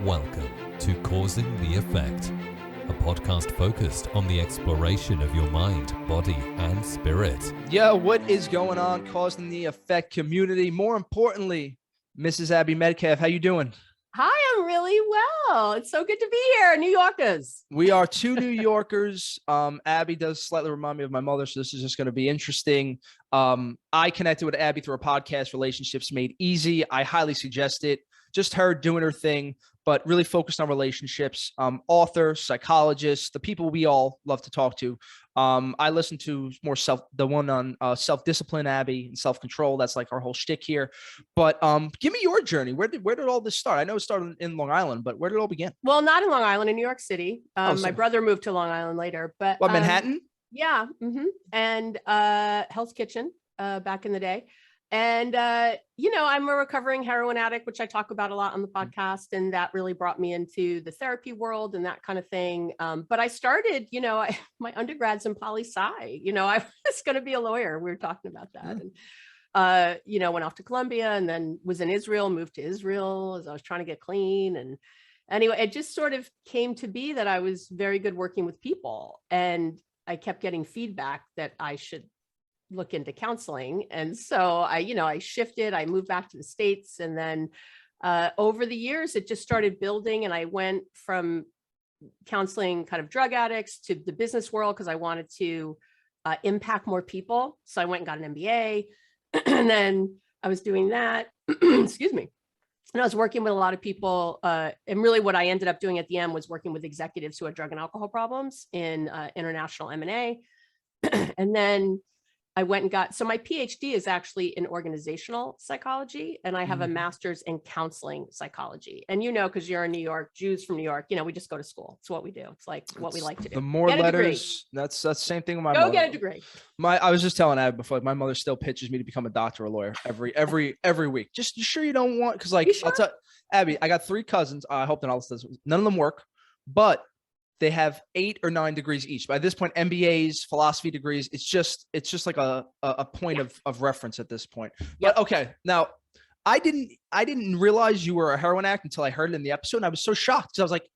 Welcome to Causing the Effect, a podcast focused on the exploration of your mind, body, and spirit. Yo, what is going on, Causing the Effect community? More importantly, Mrs. Abby Medcalf, how you doing? Hi, I'm really well. It's so good to be here, New Yorkers. We are two New Yorkers. Abby does slightly remind me of my mother, so this is just going to be interesting. I connected with Abby through a podcast, Relationships Made Easy. I highly suggest it. Just her doing her thing, but really focused on relationships. Author, psychologist, the people we all love to talk to. I listen to more the one on self-discipline, Abby, and self-control. That's like our whole shtick here. But give me your journey. Where did all this start? I know it started in Long Island, but where did it all begin? Well, not in Long Island, in New York City. My brother moved to Long Island later, but Manhattan? Yeah. And Hell's Kitchen back in the day. And, I'm a recovering heroin addict, which I talk about a lot on the podcast. And that really brought me into the therapy world and that kind of thing. But I started, my undergrad's in poli-sci, I was going to be a lawyer. We were talking about that. And, went off to Columbia and then was in Israel, moved to Israel as I was trying to get clean. And anyway, it just sort of came to be that I was very good working with people. And I kept getting feedback that I should look into counseling. And so I shifted, I moved back to the States. And then over the years, it just started building. And I went from counseling kind of drug addicts to the business world because I wanted to impact more people. So I went and got an MBA. And then I was doing that, excuse me. And I was working with a lot of people. And really what I ended up doing at the end was working with executives who had drug and alcohol problems in international M&A. And then I went and so my PhD is actually in organizational psychology, and I have a master's in counseling psychology. And because you're in New York, Jews from New York, we just go to school. It's what we do. It's like what we like to do. The more letters, that's the same thing with my mother. Get a degree. I was just telling Abby before, my mother still pitches me to become a doctor or a lawyer every week. Just you sure you don't want? Because sure? I'll tell Abby, I got 3 cousins. I hope that all this none of them work, but they have 8 or 9 degrees each. By this point, MBAs, philosophy degrees, it's just like a point of reference at this point. But okay, now I didn't realize you were a heroin addict until I heard it in the episode. And I was so shocked because I was like,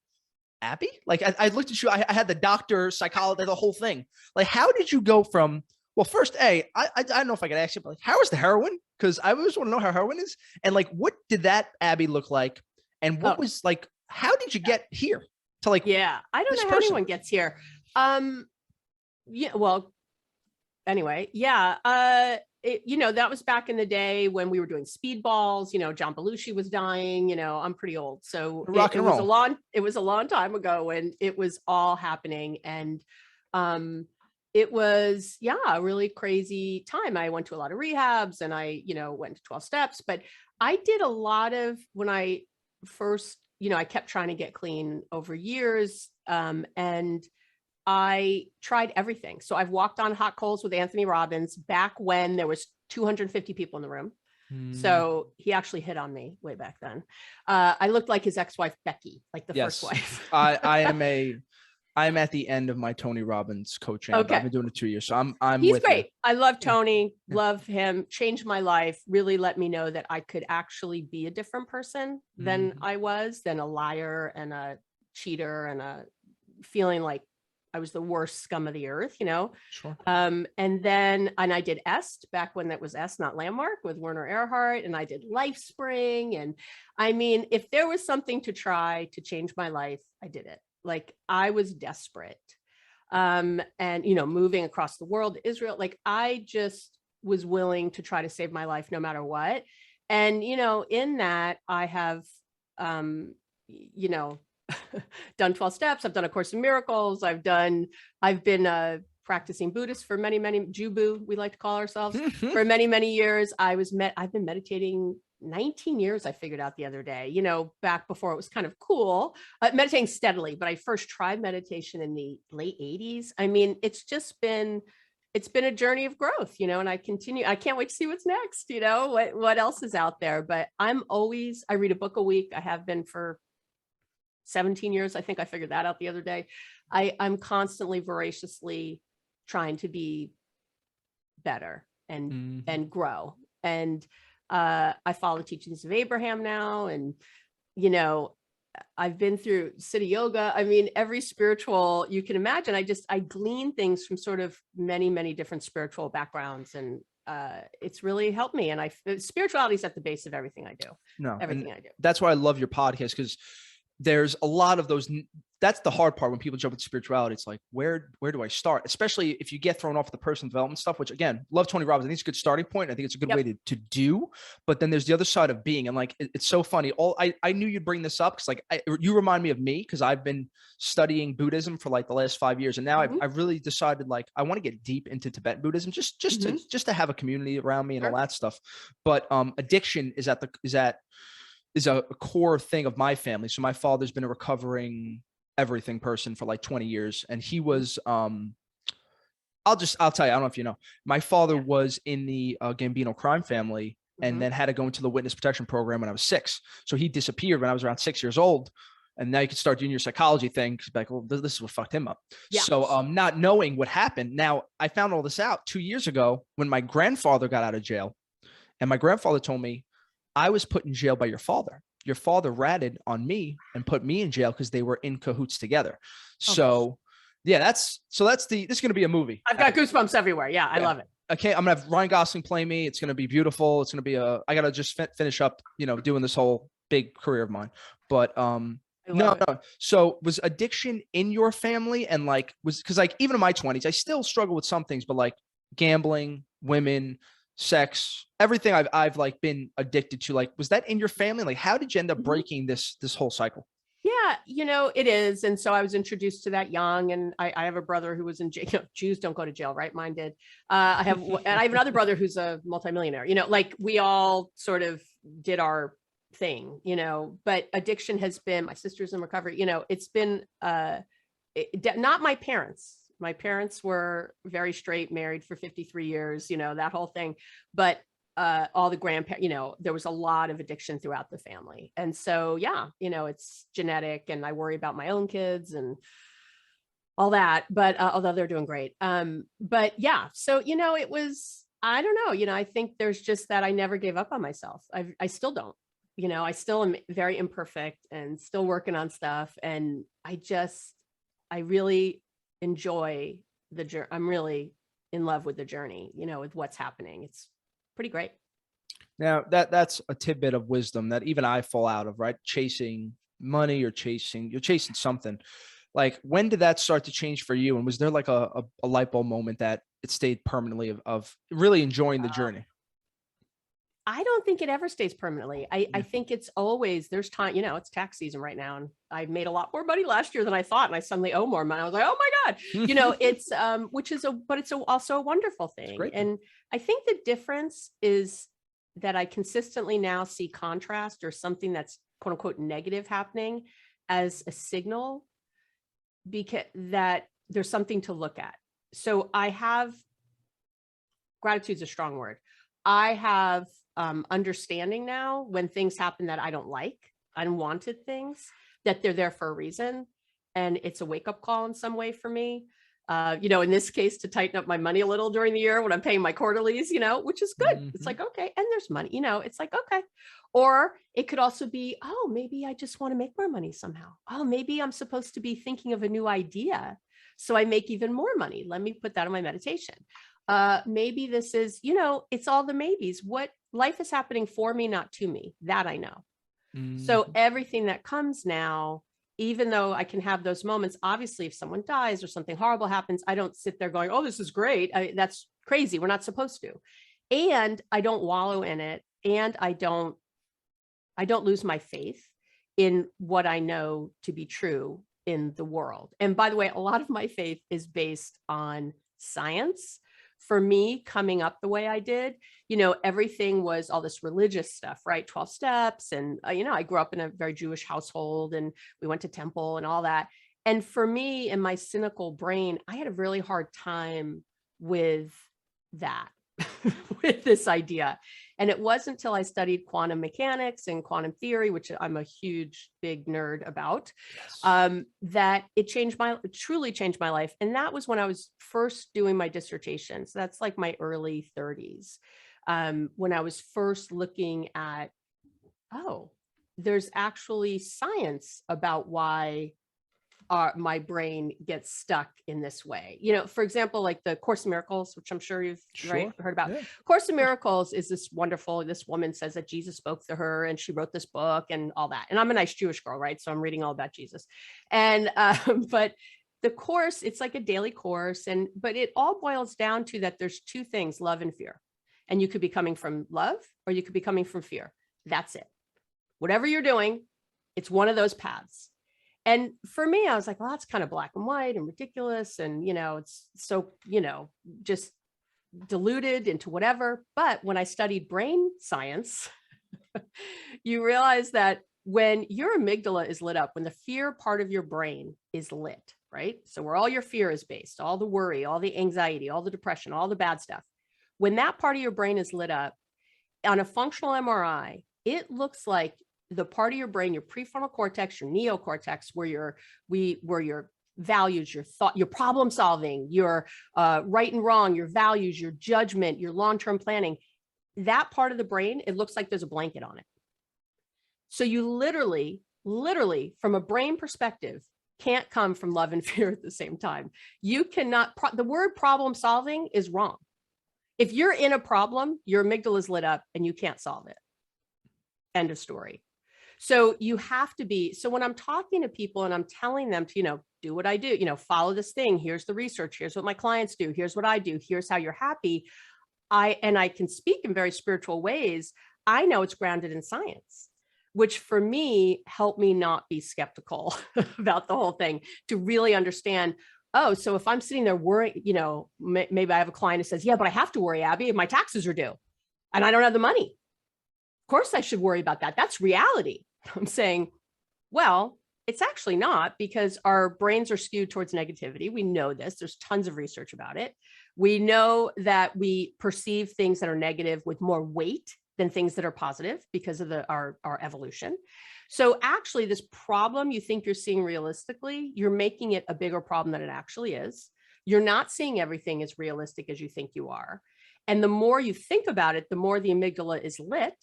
Abby? Like I looked at you, I had the doctor, psychologist, the whole thing. Like, how did you go from, well, first, I don't know if I could ask you, but like, how is the heroin? Because I always want to know how heroin is. And like, what did that Abby look like? And what was like, how did you get here? I don't know how anyone gets here. Anyway, that was back in the day when we were doing speedballs. John Belushi was dying. I'm pretty old, so rock and roll. It was a long time ago when it was all happening, and it was a really crazy time. I went to a lot of rehabs, and I went to 12 steps, but I did a lot of when I first. I kept trying to get clean over years. And I tried everything. So I've walked on hot coals with Anthony Robbins back when there was 250 people in the room. So he actually hit on me way back then. I looked like his ex-wife, Becky, like the first wife. I'm at the end of my Tony Robbins coaching. Okay. I've been doing it 2 years. So He's great. I love Tony, love him, changed my life, really let me know that I could actually be a different person than I was, than a liar and a cheater and a feeling like I was the worst scum of the earth, Sure. And I did EST back when that was EST, not Landmark, with Werner Erhard. And I did LifeSpring. And I mean, if there was something to try to change my life, I did it. Like I was desperate. And, moving across the world, Israel, like I just was willing to try to save my life no matter what. And, in that I have, done 12 steps. I've done A Course in Miracles. I've been practicing Buddhist for many, Jubu, we like to call ourselves, for many, many years. I've been meditating 19 years, I figured out the other day, back before it was kind of cool, meditating steadily, but I first tried meditation in the late 80s. I mean, it's been a journey of growth, and I can't wait to see what's next, what else is out there, but I read a book a week. I have been for 17 years. I think I figured that out the other day. I'm constantly voraciously trying to be better and grow. And I follow the teachings of Abraham now. And, I've been through city yoga. I mean, every spiritual you can imagine. I glean things from sort of many, many different spiritual backgrounds, and it's really helped me. And spirituality is at the base of everything I do. No, Everything I do. That's why I love your podcast, because there's a lot of those. That's the hard part when people jump into spirituality. It's like, where do I start? Especially if you get thrown off the personal development stuff, which again, love Tony Robbins. I think it's a good starting point. I think it's a good way to do, but then there's the other side of being. And like, it's so funny. I knew you'd bring this up because like, you remind me of me, because I've been studying Buddhism for like the last 5 years. And now I've really decided like, I want to get deep into Tibetan Buddhism, just to have a community around me and all that stuff. But addiction is a core thing of my family. So my father's been a recovering everything person for like 20 years. And he was, I'll tell you, I don't know if you know, my father was in the Gambino crime family and then had to go into the witness protection program when I was 6. So he disappeared when I was around 6 years old. And now you can start doing your psychology thing. Cause like, well, this is what fucked him up. Yeah. So not knowing what happened. Now I found all this out 2 years ago when my grandfather got out of jail, and my grandfather told me, I was put in jail by your father. Your father ratted on me and put me in jail because they were in cahoots together. So yeah, this is going to be a movie. I've got goosebumps everywhere. Yeah. I love it. Okay. I'm going to have Ryan Gosling play me. It's going to be beautiful. It's going to be I got to just finish up, doing this whole big career of mine. But, no. So was addiction in your family? And like, cause like, even in my 20s, I still struggle with some things, but like gambling, women, sex, everything I've like been addicted to, like, was that in your family? Like, how did you end up breaking this whole cycle? Yeah, it is. And so I was introduced to that young, and I have a brother who was in jail. Jews don't go to jail, right? Mine did. I have another brother who's a multimillionaire, like we all sort of did our thing, but addiction has been, my sister's in recovery, it's been, not my parents. My parents were very straight, married for 53 years, that whole thing. But all the grandparents, there was a lot of addiction throughout the family. And so, yeah, it's genetic, and I worry about my own kids and all that, but although they're doing great. But yeah, so, it was, I don't know, I think there's just that I never gave up on myself. I still don't, I still am very imperfect and still working on stuff. And I really enjoy the journey. I'm really in love with the journey, with what's happening. It's pretty great. Now that's a tidbit of wisdom that even I fall out of, right? Chasing money, you're chasing something. Like, when did that start to change for you? And was there like a light bulb moment that it stayed permanently of really enjoying the journey? I don't think it ever stays permanently. I think it's always, there's time, it's tax season right now, and I made a lot more money last year than I thought, and I suddenly owe more money. I was like, oh my God, it's, but it's also a wonderful thing. And I think the difference is that I consistently now see contrast or something that's quote unquote negative happening as a signal, because that there's something to look at. So gratitude's a strong word. I have understanding now when things happen that I don't like, unwanted things, that they're there for a reason. And it's a wake-up call in some way for me. In this case, to tighten up my money a little during the year when I'm paying my quarterlies, which is good. It's like, okay. And there's money, it's like, okay. Or it could also be, oh, maybe I just want to make more money somehow. Oh, maybe I'm supposed to be thinking of a new idea, so I make even more money. Let me put that on my meditation. Maybe this is, it's all the maybes. What life is happening for me, not to me, that I know. So everything that comes now, even though I can have those moments, obviously if someone dies or something horrible happens, I don't sit there going, oh, this is great. That's crazy. We're not supposed to. And I don't wallow in it. And I don't lose my faith in what I know to be true in the world. And by the way, a lot of my faith is based on science. For me, coming up the way I did, everything was all this religious stuff, right? 12 steps. And, I grew up in a very Jewish household, and we went to temple and all that. And for me, in my cynical brain, I had a really hard time with that, with this idea. And it wasn't until I studied quantum mechanics and quantum theory, which I'm a huge, big nerd about, that it truly changed my life. And that was when I was first doing my dissertation. So that's like my early 30s, when I was first looking at, oh, there's actually science about why my brain gets stuck in this way. For example, like the Course in Miracles, which I'm sure you've heard about. Yeah. Course in Miracles is this woman says that Jesus spoke to her and she wrote this book and all that. And I'm a nice Jewish girl, right? So I'm reading all about Jesus. And, but the course, it's like a daily course. But it all boils down to that there's two things, love and fear. And you could be coming from love or you could be coming from fear. That's it. Whatever you're doing, it's one of those paths. And for me, I was like, well, that's kind of black and white and ridiculous. And, it's so, just diluted into whatever. But when I studied brain science, you realize that when your amygdala is lit up, when the fear part of your brain is lit, right? So where all your fear is based, all the worry, all the anxiety, all the depression, all the bad stuff, when that part of your brain is lit up on a functional MRI, it looks like the part of your brain, your prefrontal cortex, your neocortex, where your values, your thought, your problem solving, your right and wrong, your values, your judgment, your long-term planning, that part of the brain, it looks like there's a blanket on it. So you literally, from a brain perspective, can't come from love and fear at the same time. You cannot, the word problem solving is wrong. If you're in a problem, your amygdala is lit up and you can't solve it. End of story. So you have to be, so when I'm talking to people and I'm telling them to, do what I do, follow this thing, here's the research, here's what my clients do, here's what I do, here's how you're happy. I can speak in very spiritual ways. I know it's grounded in science, which for me helped me not be skeptical about the whole thing, to really understand, oh, so if I'm sitting there worrying, maybe I have a client who says, yeah, but I have to worry, Abby, if my taxes are due and I don't have the money. Of course I should worry about that. That's reality. I'm saying, well, it's actually not, because our brains are skewed towards negativity. We know this. There's tons of research about it. We know that we perceive things that are negative with more weight than things that are positive because of our evolution. So actually, this problem you think you're seeing realistically, you're making it a bigger problem than it actually is. You're not seeing everything as realistic as you think you are. And the more you think about it, the more the amygdala is lit,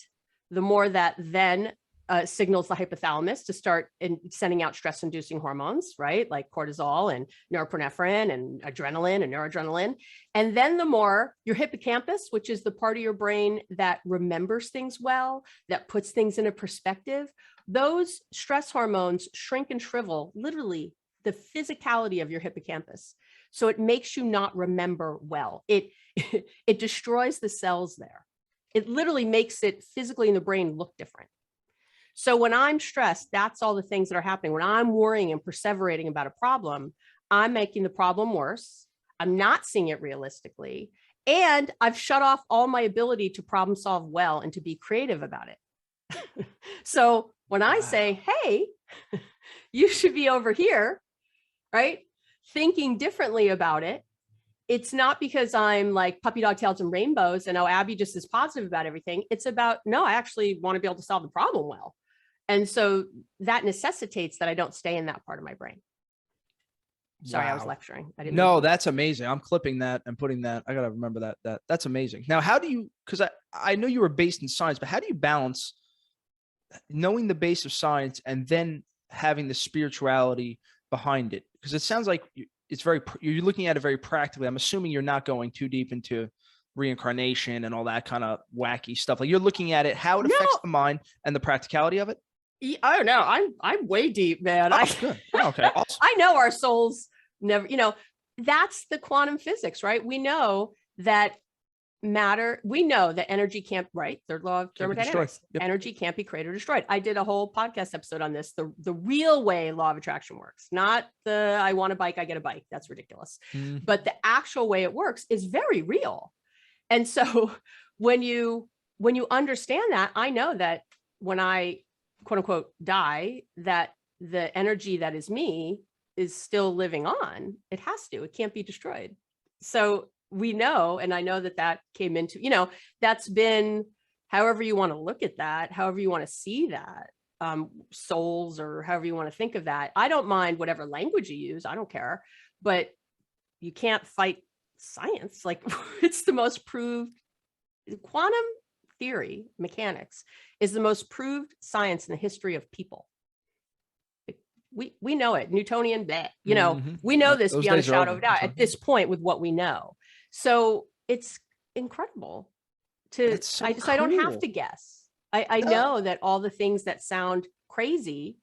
the more that then signals the hypothalamus to start sending out stress-inducing hormones, right? Like cortisol and norepinephrine and adrenaline and noradrenaline. And then the more your hippocampus, which is the part of your brain that remembers things well, that puts things into perspective, those stress hormones shrink and shrivel, literally the physicality of your hippocampus. So it makes you not remember well. It destroys the cells there. It literally makes it physically in the brain look different. So when I'm stressed, that's all the things that are happening. When I'm worrying and perseverating about a problem, I'm making the problem worse. I'm not seeing it realistically. And I've shut off all my ability to problem solve well and to be creative about it. So when I say, hey, you should be over here, right? Thinking differently about it. It's not because I'm like puppy dog tails and rainbows and, oh, Abby just is positive about everything. It's about, no, I actually want to be able to solve the problem well. And so that necessitates that I don't stay in that part of my brain. Sorry, wow. I was lecturing. I didn't know. That's amazing. I'm clipping that and putting that. I got to remember that. That's amazing. Now, how do you, because I know you were based in science, but how do you balance knowing the base of science and then having the spirituality behind it? Because it sounds like you're looking at it very practically. I'm assuming you're not going too deep into reincarnation and all that kind of wacky stuff. Like you're looking at it, how it affects the mind and the practicality of it. I don't know. I'm way deep, man. Good. Okay. Awesome. I know our souls never, that's the quantum physics, right? We know that we know that energy can't, right? Third law of thermodynamics. Yep. Energy can't be created or destroyed. I did a whole podcast episode on this, the real way law of attraction works, not the I want a bike, I get a bike. That's ridiculous. But the actual way it works is very real. And so when you understand that, I know that when I quote unquote die, that the energy that is me is still living on. It has to, it can't be destroyed. So we know, and I know that came into, that's been however you want to look at that, however you want to see that, souls or however you want to think of that. I don't mind whatever language you use. I don't care, but you can't fight science. Like it's the most proved quantum theory, mechanics, is the most proved science in the history of people. We know it, Newtonian, we know this Those beyond a days are shadow of over. a doubt at this point with what we know. So it's incredible It's so I don't have cool. to guess. I know that all the things that sound crazy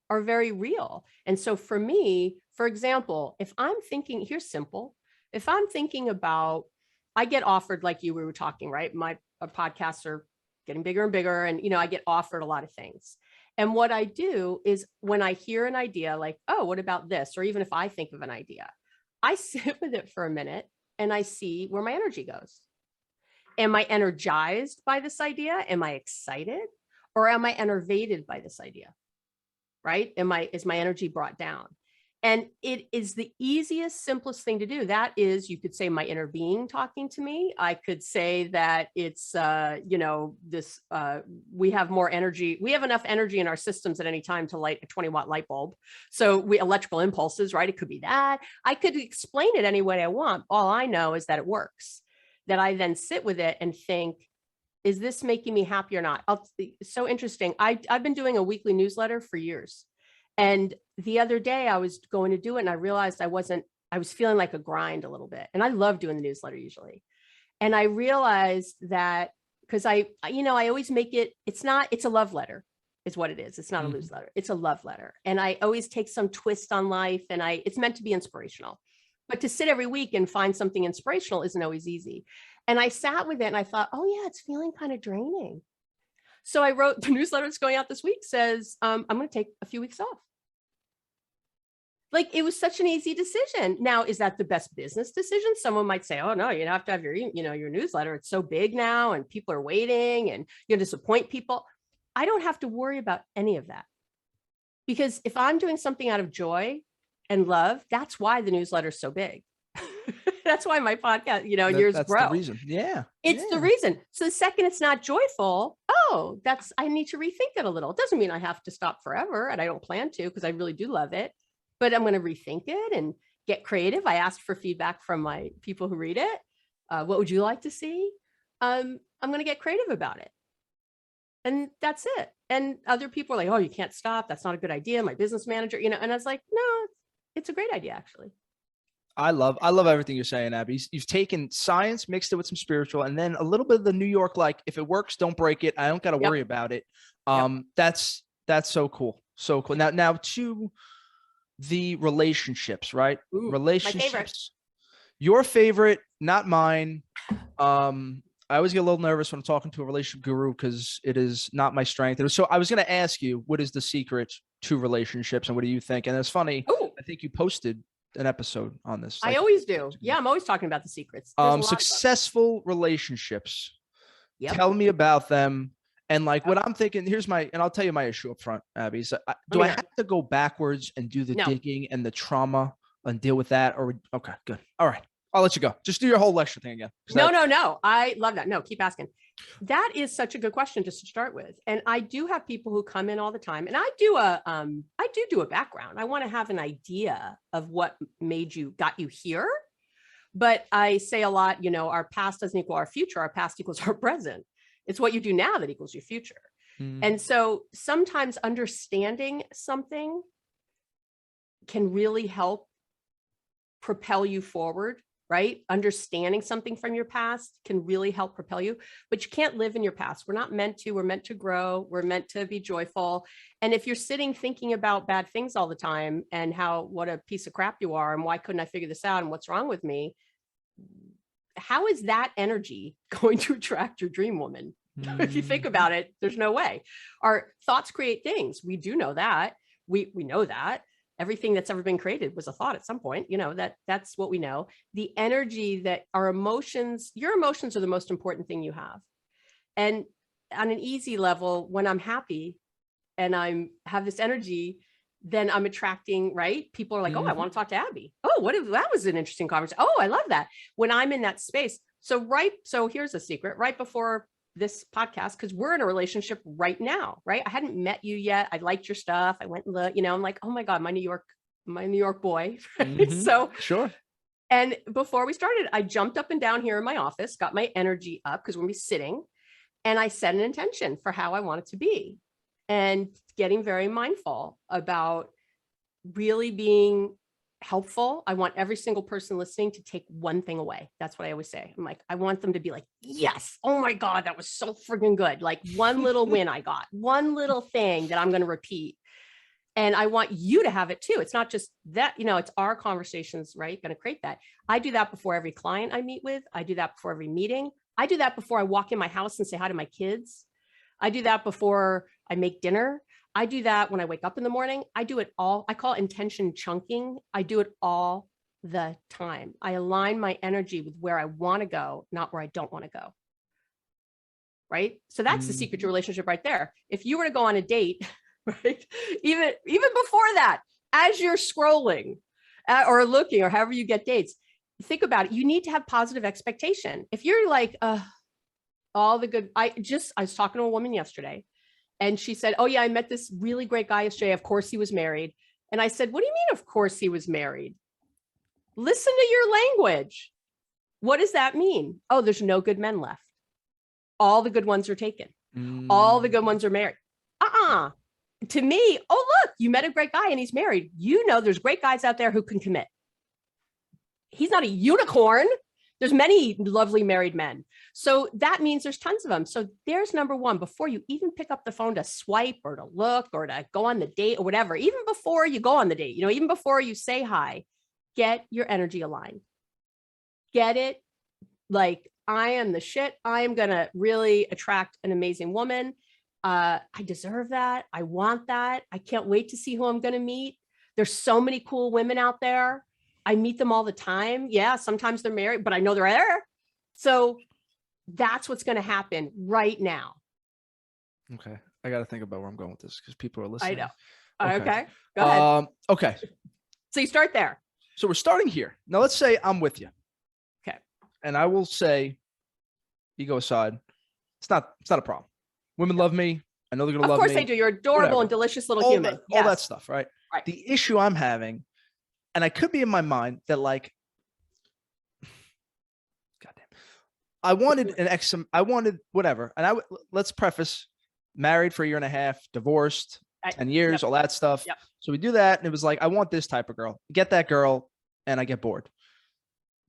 are very real. And so for me, for example, if I'm thinking, here's simple. If I'm thinking about, I get offered, like we were talking, right? My podcasts are getting bigger and bigger. And, I get offered a lot of things. And what I do is when I hear an idea, like, oh, what about this? Or even if I think of an idea, I sit with it for a minute and I see where my energy goes. Am I energized by this idea? Am I excited? Or am I enervated by this idea? Right? Is my energy brought down? And it is the easiest, simplest thing to do. That is, you could say my inner being talking to me. I could say that it's, we have more energy. We have enough energy in our systems at any time to light a 20-watt light bulb. So electrical impulses, right? It could be that. I could explain it any way I want. All I know is that it works. That I then sit with it and think, is this making me happy or not? So interesting. I've been doing a weekly newsletter for years. And the other day I was going to do it and I realized I was feeling like a grind a little bit. And I love doing the newsletter usually. And I realized that because I always make it, it's a love letter is what it is. It's not a newsletter. It's a love letter. And I always take some twist on life and it's meant to be inspirational. But to sit every week and find something inspirational isn't always easy. And I sat with it and I thought, oh yeah, it's feeling kind of draining. So I wrote, the newsletter that's going out this week says, I'm going to take a few weeks off. Like, it was such an easy decision. Now, is that the best business decision? Someone might say, oh no, you have to have your newsletter. It's so big now and people are waiting and you disappoint people. I don't have to worry about any of that. Because if I'm doing something out of joy and love, that's why the newsletter is so big. That's why my podcast, yours that's grow. The reason. Yeah. It's the reason. So the second it's not joyful, I need to rethink it a little. It doesn't mean I have to stop forever, and I don't plan to because I really do love it. But I'm going to rethink it and get creative. I asked for feedback from my people who read it. What would you like to see? I'm going to get creative about it. And that's it. And other people are like, oh, you can't stop. That's not a good idea. My business manager, and I was like, no, it's a great idea, actually. I love everything you're saying, Abby. You've taken science, mixed it with some spiritual, and then a little bit of the New York, like, if it works, don't break it. I don't got to worry about it. That's so cool. So cool. Now to the relationships, right? Ooh, relationships. my favorite. Your favorite, not mine. I always get a little nervous when I'm talking to a relationship guru because it is not my strength. So I was going to ask you, what is the secret to relationships and what do you think? And it's funny. Ooh. I think you posted an episode on this. I always do. Yeah, I'm always talking about the secrets. Successful relationships. Yep. Tell me about them. And like what I'm thinking, and I'll tell you my issue up front, Abby. So do I have to go backwards and do the digging and the trauma and deal with that? Or okay, good. All right. I'll let you go. Just do your whole lecture thing again. No. I love that. No, keep asking. That is such a good question just to start with. And I do have people who come in all the time, and I do a background. I want to have an idea of what got you here. But I say a lot, our past doesn't equal our future. Our past equals our present. It's what you do now that equals your future. And so sometimes understanding something can really help propel you forward. Right? Understanding something from your past can really help propel you, but you can't live in your past. We're not meant to. We're meant to grow. We're meant to be joyful. And if you're sitting thinking about bad things all the time and what a piece of crap you are and why couldn't I figure this out and what's wrong with me, how is that energy going to attract your dream woman? If you think about it, there's no way. Our thoughts create things. We do know that. We know that. Everything that's ever been created was a thought at some point, that's what we know. The energy that your emotions are the most important thing you have. And on an easy level, when I'm happy and have this energy, then I'm attracting, right? People are like, oh, I want to talk to Abby. Oh, that was an interesting conversation. Oh, I love that. When I'm in that space. So here's a secret. Right before this podcast, because we're in a relationship right now, right? I hadn't met you yet. I liked your stuff. I went and looked, I'm like, oh my God, my New York boy. So sure. And before we started, I jumped up and down here in my office, got my energy up because we're gonna be sitting. And I set an intention for how I want it to be, and getting very mindful about really being helpful. I want every single person listening to take one thing away. That's what I always say. I'm like, I want them to be like, yes, oh my God, that was so freaking good. Like one little win I got, one little thing that I'm going to repeat. And I want you to have it too. It's not just that, it's our conversations, right? Going to create that. I do that before every client I meet with. I do that before every meeting. I do that before I walk in my house and say hi to my kids. I do that before I make dinner. I do that when I wake up in the morning. I do it all. I call it intention chunking. I do it all the time. I align my energy with where I want to go, not where I don't want to go. Right? So that's the secret to relationship right there. If you were to go on a date, right? Even before that, as you're scrolling or looking or however you get dates, think about it. You need to have positive expectation. If you're like, all the good, I was talking to a woman yesterday and she said, oh yeah, I met this really great guy yesterday. Of course he was married. And I said, what do you mean? Of course he was married. Listen to your language. What does that mean? Oh, there's no good men left. All the good ones are taken. All the good ones are married. To me, oh, look, you met a great guy and he's married. There's great guys out there who can commit. He's not a unicorn. There's many lovely married men. So that means there's tons of them. So there's number one, before you even pick up the phone to swipe or to look or to go on the date or whatever, even before you go on the date, even before you say hi, get your energy aligned. Get it like, I am the shit. I am going to really attract an amazing woman. I deserve that. I want that. I can't wait to see who I'm going to meet. There's so many cool women out there. I meet them all the time. Yeah, sometimes they're married, but I know they're there. So that's what's going to happen right now. Okay. I got to think about where I'm going with this because people are listening. I know. Okay. Go ahead. Okay. So you start there. So we're starting here. Now let's say I'm with you. Okay. And I will say, ego aside, it's not a problem. Women love me. I know they're going to love me. Of course they do. You're adorable Whatever. and delicious little human. All that stuff, right? Right. The issue I'm having, and I could be in my mind that like, goddamn, I wanted whatever. And let's preface, married for 1.5 years, divorced, 10 years, all that stuff. Yep. So we do that. And it was like, I want this type of girl. Get that girl. And I get bored.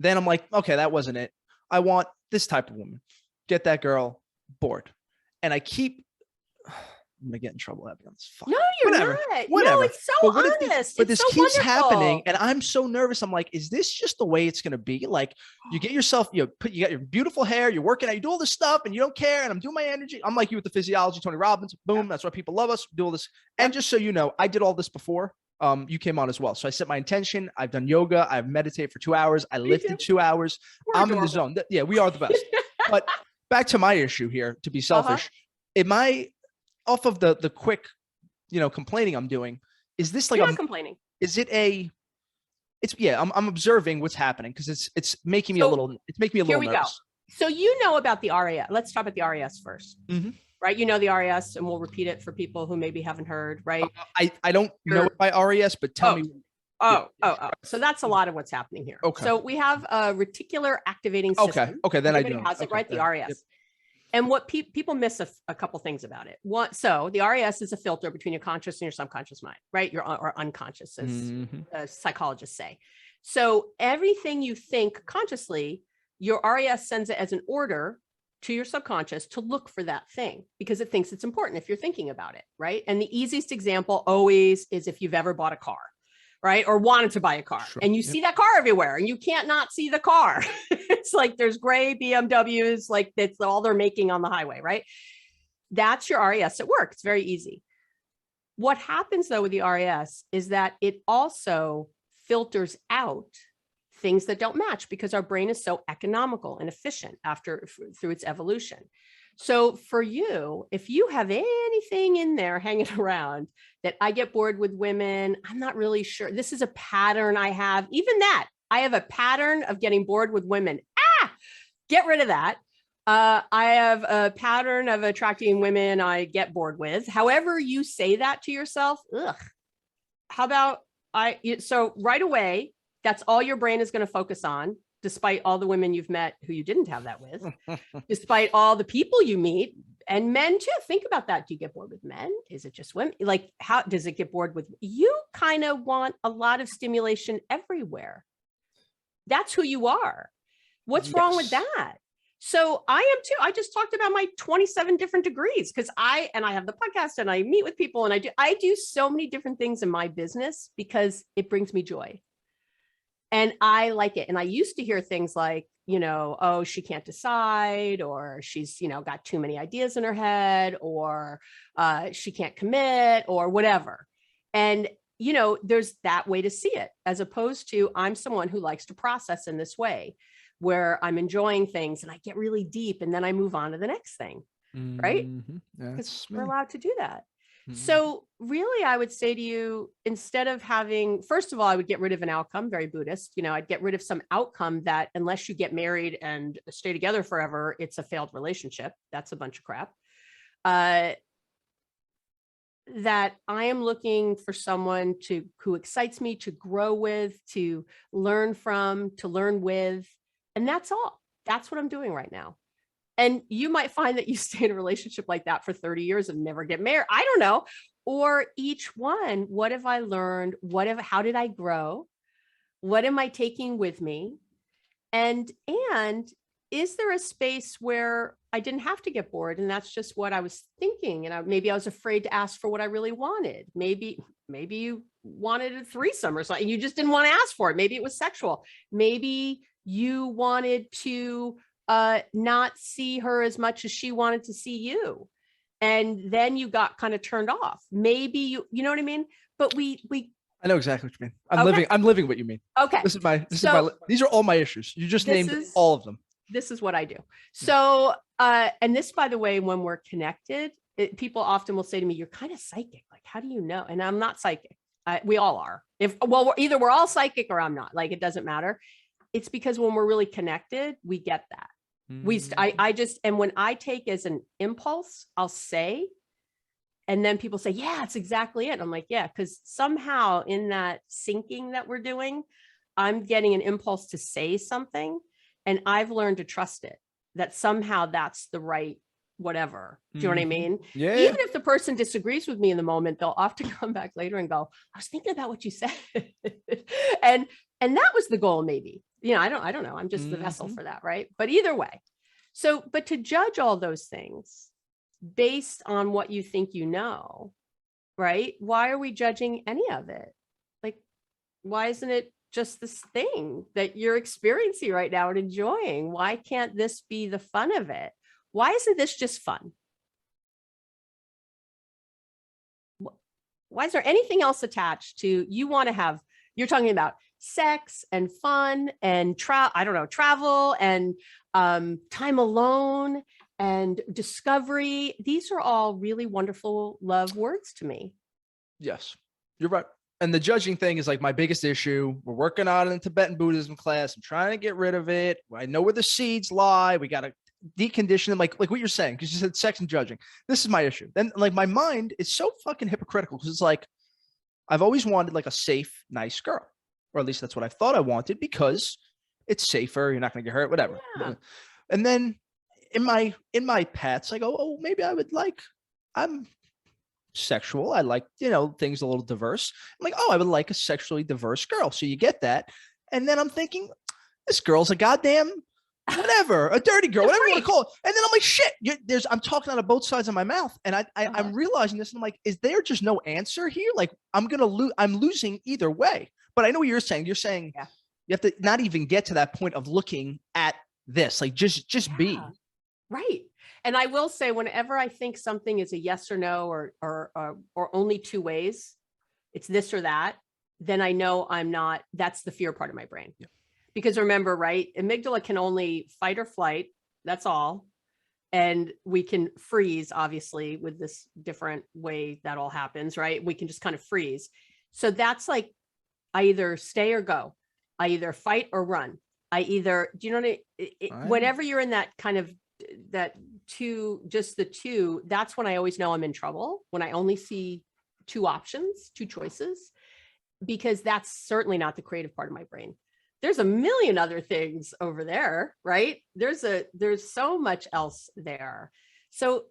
Then I'm like, okay, that wasn't it. I want this type of woman. Get that girl. Bored. And I keep, I'm gonna get in trouble on this. Fuck. No, you're not. Whatever. No, it's so honest. But this so keeps wonderful. happening, and I'm so nervous. I'm like, is this just the way it's gonna be? Like, you get yourself, you got your beautiful hair, you're working out, you do all this stuff, and you don't care. And I'm doing my energy. I'm like you with the physiology, Tony Robbins. Boom, that's why people love us. Do all this. And just so you know, I did all this before. You came on as well. So I set my intention. I've done yoga. I've meditated for 2 hours. I lifted 2 hours. I'm in the zone. Yeah, we are the best. But back to my issue here, to be selfish. Am I off of the quick, complaining I'm doing? Is this like You're not complaining? Is it I'm observing what's happening because it's making me a little nervous. Here we go. So about the RAS. Let's talk about the RAS first. Mm-hmm. Right? The RAS, and we'll repeat it for people who maybe haven't heard, right? I don't know it by RAS, but tell me. So that's a lot of what's happening here. Okay. So we have a reticular activating system. Okay. Then everybody has it, right? The RAS. Yep. And what people miss a couple things about it. So the RAS is a filter between your conscious and your subconscious mind, right? Or unconscious, as psychologists say. So everything you think consciously, your RAS sends it as an order to your subconscious to look for that thing because it thinks it's important if you're thinking about it, right? And the easiest example always is if you've ever bought a car, right? Or wanted to buy a car, and you see that car everywhere and you can't not see the car. It's like there's gray BMWs, like that's all they're making on the highway, right? That's your RAS at work. It's very easy. What happens though with the RAS is that it also filters out things that don't match because our brain is so economical and efficient through its evolution. So for you, if you have anything in there hanging around that I get bored with women, I'm not really sure. This is a pattern I have. Even that, I have a pattern of getting bored with women. Get rid of that. I have a pattern of attracting women I get bored with. However you say that to yourself, how about so right away, that's all your brain is going to focus on despite all the women you've met who you didn't have that with, despite all the people you meet, and men too. Think about that. Do you get bored with men? Is it just women? Like, how does it get bored with you? Kind of want a lot of stimulation everywhere. That's who you are. What's wrong with that? So I am too. I just talked about my 27 different degrees because I have the podcast and I meet with people and I do so many different things in my business because it brings me joy. And I like it. And I used to hear things like, oh, she can't decide, or she's, got too many ideas in her head, or she can't commit, or whatever. And, there's that way to see it, as opposed to I'm someone who likes to process in this way, where I'm enjoying things and I get really deep and then I move on to the next thing. Right? Because we're allowed to do that. So really, I would say to you, instead of having, first of all, I would get rid of an outcome, very Buddhist, I'd get rid of some outcome that unless you get married and stay together forever, it's a failed relationship. That's a bunch of crap. That I am looking for someone who excites me, to grow with, to learn from, to learn with. And that's all. That's what I'm doing right now. And you might find that you stay in a relationship like that for 30 years and never get married. I don't know. Or each one, what have I learned? How did I grow? What am I taking with me? And is there a space where I didn't have to get bored? And that's just what I was thinking. And maybe I was afraid to ask for what I really wanted. Maybe you wanted a threesome or something. You just didn't want to ask for it. Maybe it was sexual. Maybe you wanted to not see her as much as she wanted to see you. And then you got kind of turned off. Maybe you know what I mean? But I know exactly what you mean. I'm living what you mean. Okay. These are all my issues. You just named all of them. This is what I do. So, and this, by the way, when we're connected, people often will say to me, you're kind of psychic. Like, how do you know? And I'm not psychic. We all are. Either we're all psychic or I'm not. Like, it doesn't matter. It's because when we're really connected, we get that. And when I take as an impulse, I'll say, and then people say, yeah, it's exactly it. I'm like, yeah, because somehow in that syncing that we're doing, I'm getting an impulse to say something, and I've learned to trust it, that somehow that's the right whatever. Do you know what I mean? Yeah. Even if the person disagrees with me in the moment, they'll often come back later and go, I was thinking about what you said. and that was the goal, maybe. I don't know. I'm just the vessel for that, right? But either way. So, but to judge all those things based on what you think you know, right? Why are we judging any of it? Like, why isn't it just this thing that you're experiencing right now and enjoying? Why can't this be the fun of it? Why isn't this just fun? Why is there anything else attached to you're talking about sex and fun and travel and time alone and discovery. These are all really wonderful love words to me. Yes, you're right. And the judging thing is like my biggest issue. We're working on it in Tibetan Buddhism class. I'm trying to get rid of it. I know where the seeds lie. We got to decondition them, like what you're saying, because you said sex and judging. This is my issue. Then like my mind is so fucking hypocritical because it's like I've always wanted like a safe, nice girl. Or at least that's what I thought I wanted because it's safer. You're not going to get hurt, whatever. Yeah. And then in my pets, I go, oh, maybe I'm sexual. I like, things a little diverse. I'm like, oh, I would like a sexually diverse girl. So you get that. And then I'm thinking, this girl's a goddamn whatever, a dirty girl, whatever you want to call it. And then I'm like, shit, I'm talking out of both sides of my mouth. And I'm realizing this. And I'm like, is there just no answer here? Like I'm losing either way. But I know what you're saying. You're saying you have to not even get to that point of looking at this, like just be. Right. And I will say, whenever I think something is a yes or no, or only two ways, it's this or that, then I know I'm not, that's the fear part of my brain. Yeah. Because remember, right, amygdala can only fight or flight. That's all. And we can freeze, obviously, with this different way that all happens, right? We can just kind of freeze. So that's like, I either stay or go. I either fight or run. Do you know what I mean? Whenever you're in that kind of, just the two, that's when I always know I'm in trouble, when I only see two options, two choices, because that's certainly not the creative part of my brain. there's a million other things over there, right? There's so much else there. So,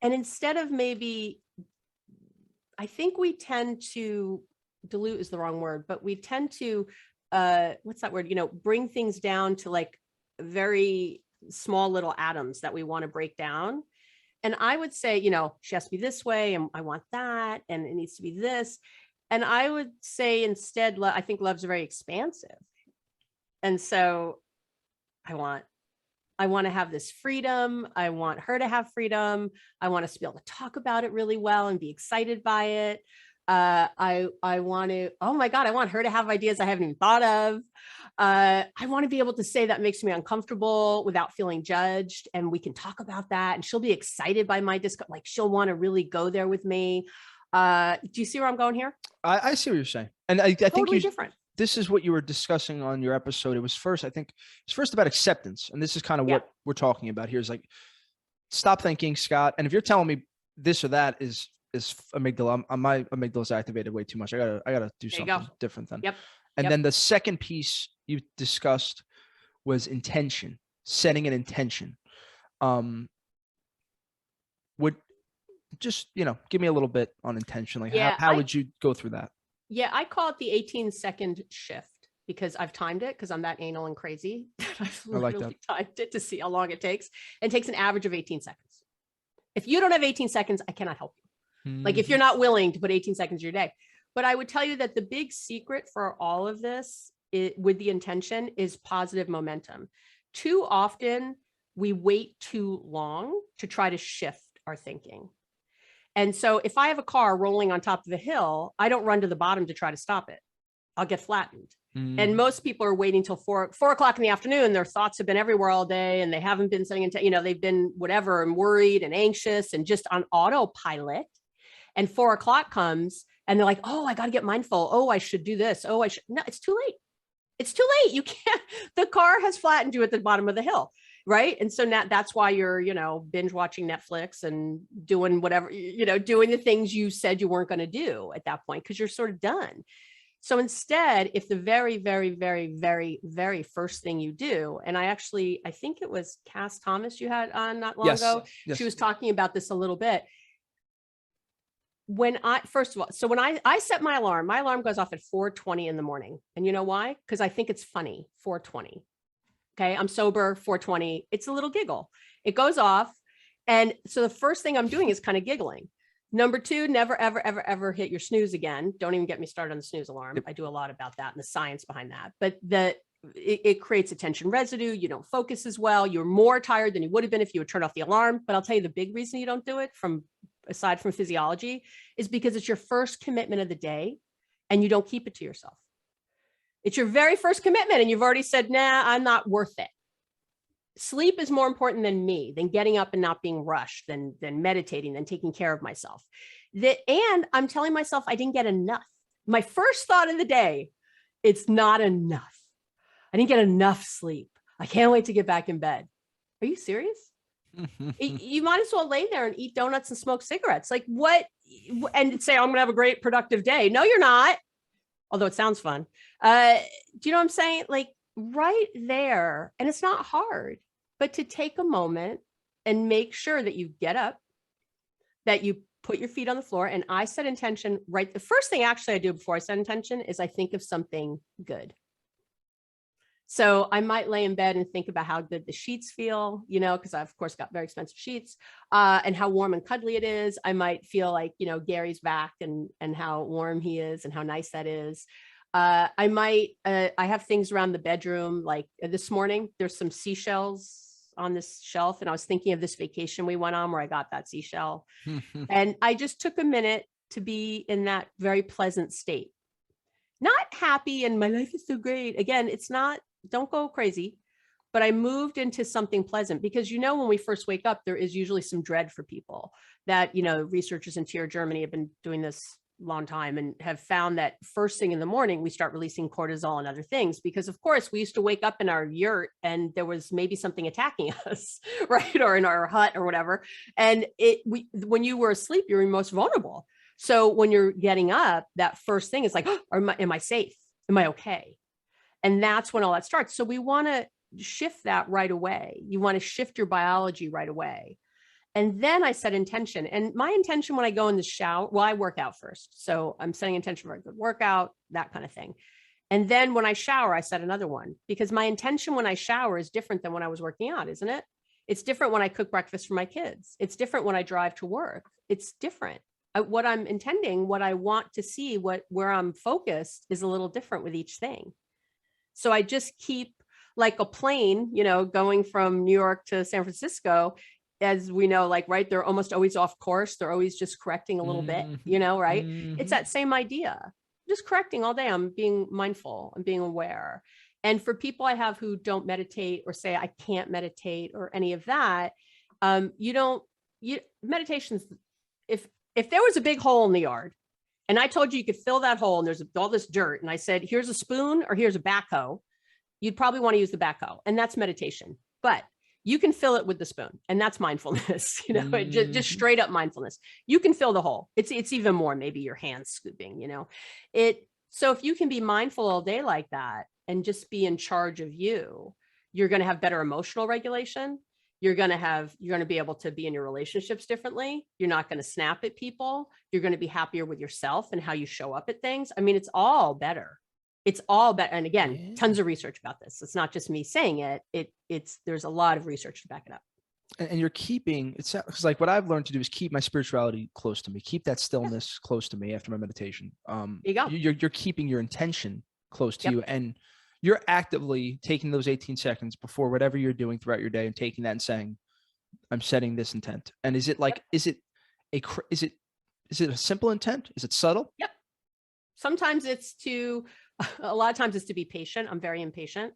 and instead of maybe, I think we tend to, dilute is the wrong word, but we tend to, what's that word? Bring things down to like very small little atoms that we want to break down. And I would say, she has to be this way, and I want that, and it needs to be this. And I would say instead, I think love's very expansive. And so I want to have this freedom. I want her to have freedom. I want us to be able to talk about it really well and be excited by it. I want to, oh my God, I want her to have ideas I haven't even thought of. I want to be able to say that makes me uncomfortable without feeling judged. And we can talk about that. And she'll be excited by my like she'll want to really go there with me. Do you see where I'm going here? I see what you're saying. And I Totally think different. This is what you were discussing on your episode. It was first, I think it's first about acceptance. And this is kind of what we're talking about here is like, stop thinking, Scott. And if you're telling me this or that is amygdala, my amygdala is activated way too much. I gotta do something different then. Yep. And then the second piece you discussed was intention, setting an intention. Would just, give me a little bit on intention. Like how would you go through that? Yeah, I call it the 18-second shift because I've timed it because I'm that anal and crazy. I've literally timed it to see how long it takes. It takes an average of 18 seconds. If you don't have 18 seconds, I cannot help you. Like if you're not willing to put 18 seconds of your day. But I would tell you that the big secret for all of this with the intention is positive momentum. Too often we wait too long to try to shift our thinking. And so if I have a car rolling on top of a hill, I don't run to the bottom to try to stop it. I'll get flattened. And most people are waiting till 4 o'clock in the afternoon. Their thoughts have been everywhere all day and they haven't been saying, they've been whatever and worried and anxious and just on autopilot. And 4 o'clock comes and they're like, oh, I got to get mindful. Oh, I should do this. Oh, I should. No, it's too late. It's too late. You can't, the car has flattened you at the bottom of the hill. Right. And so now that's why you're, binge watching Netflix and doing whatever, doing the things you said you weren't going to do at that point, because you're sort of done. So instead, if the very, very, very, very, very first thing you do, and I think it was Cass Thomas you had on not long ago. Yes. She was talking about this a little bit. First of all, so when I set my alarm goes off at 4:20 in the morning. And you know why? Because I think it's funny, 4:20. Okay, I'm sober, 4:20. It's a little giggle. It goes off. And so the first thing I'm doing is kind of giggling. Number 2, never, ever, ever, ever hit your snooze again. Don't even get me started on the snooze alarm. I do a lot about that and the science behind that. But it creates attention residue. You don't focus as well. You're more tired than you would have been if you would turn off the alarm. But I'll tell you the big reason you don't do it, aside from physiology, is because it's your first commitment of the day and you don't keep it to yourself. It's your very first commitment and you've already said, nah, I'm not worth it. Sleep is more important than me, than getting up and not being rushed, than meditating, than taking care of myself. And I'm telling myself I didn't get enough. My first thought of the day, it's not enough. I didn't get enough sleep. I can't wait to get back in bed. Are you serious? You might as well lay there and eat donuts and smoke cigarettes. Like what? And say, I'm going to have a great productive day. No, you're not. Although it sounds fun. Do you know what I'm saying? Like right there. And it's not hard, but to take a moment and make sure that you get up, that you put your feet on the floor. And I set intention right. The first thing actually I do before I set intention is I think of something good. So I might lay in bed and think about how good the sheets feel, because I've of course got very expensive sheets, and how warm and cuddly it is. I might feel like, Gary's back and how warm he is and how nice that is. I have things around the bedroom. Like this morning, there's some seashells on this shelf. And I was thinking of this vacation we went on where I got that seashell. And I just took a minute to be in that very pleasant state. Not happy and my life is so great. Again, it's not. Don't go crazy, but I moved into something pleasant because, when we first wake up, there is usually some dread for people that, researchers in TIR Germany have been doing this a long time and have found that first thing in the morning, we start releasing cortisol and other things because of course we used to wake up in our yurt and there was maybe something attacking us, right. Or in our hut or whatever. And when you were asleep, you're most vulnerable. So when you're getting up, that first thing is like, oh, am I safe? Am I okay? And that's when all that starts. So we want to shift that right away. You want to shift your biology right away. And then I set intention. And my intention when I go in the shower, well, I work out first. So I'm setting intention for a good workout, that kind of thing. And then when I shower, I set another one, because my intention when I shower is different than when I was working out, isn't it? It's different when I cook breakfast for my kids. It's different when I drive to work. It's different. What I'm intending, what I want to see, where I'm focused is a little different with each thing. So I just keep like a plane, going from New York to San Francisco. As we know, like, right, they're almost always off course. They're always just correcting a little bit, right? It's that same idea, just correcting all day. I'm being mindful, I'm being aware. And for people I have who don't meditate or say, I can't meditate or any of that, meditation's, if there was a big hole in the yard and I told you could fill that hole and there's all this dirt and I said, here's a spoon or here's a backhoe, you'd probably want to use the backhoe, and that's meditation. But you can fill it with the spoon, and that's mindfulness, just straight up mindfulness. You can fill the hole. It's even more, maybe your hands scooping, So if you can be mindful all day like that and just be in charge of you're going to have better emotional regulation. You're going to be able to be in your relationships differently. You're not going to snap at people. You're going to be happier with yourself and how you show up at things. I mean, it's all better. It's all better. And again, tons of research about this. It's not just me saying it. There's a lot of research to back it up. And you're keeping, it's like what I've learned to do is keep my spirituality close to me, keep that stillness close to me after my meditation. There you go. You're keeping your intention close to you, and you're actively taking those 18 seconds before whatever you're doing throughout your day and taking that and saying, I'm setting this intent. And is it like, is it a simple intent? Is it subtle? Yep. Sometimes a lot of times it's to be patient. I'm very impatient.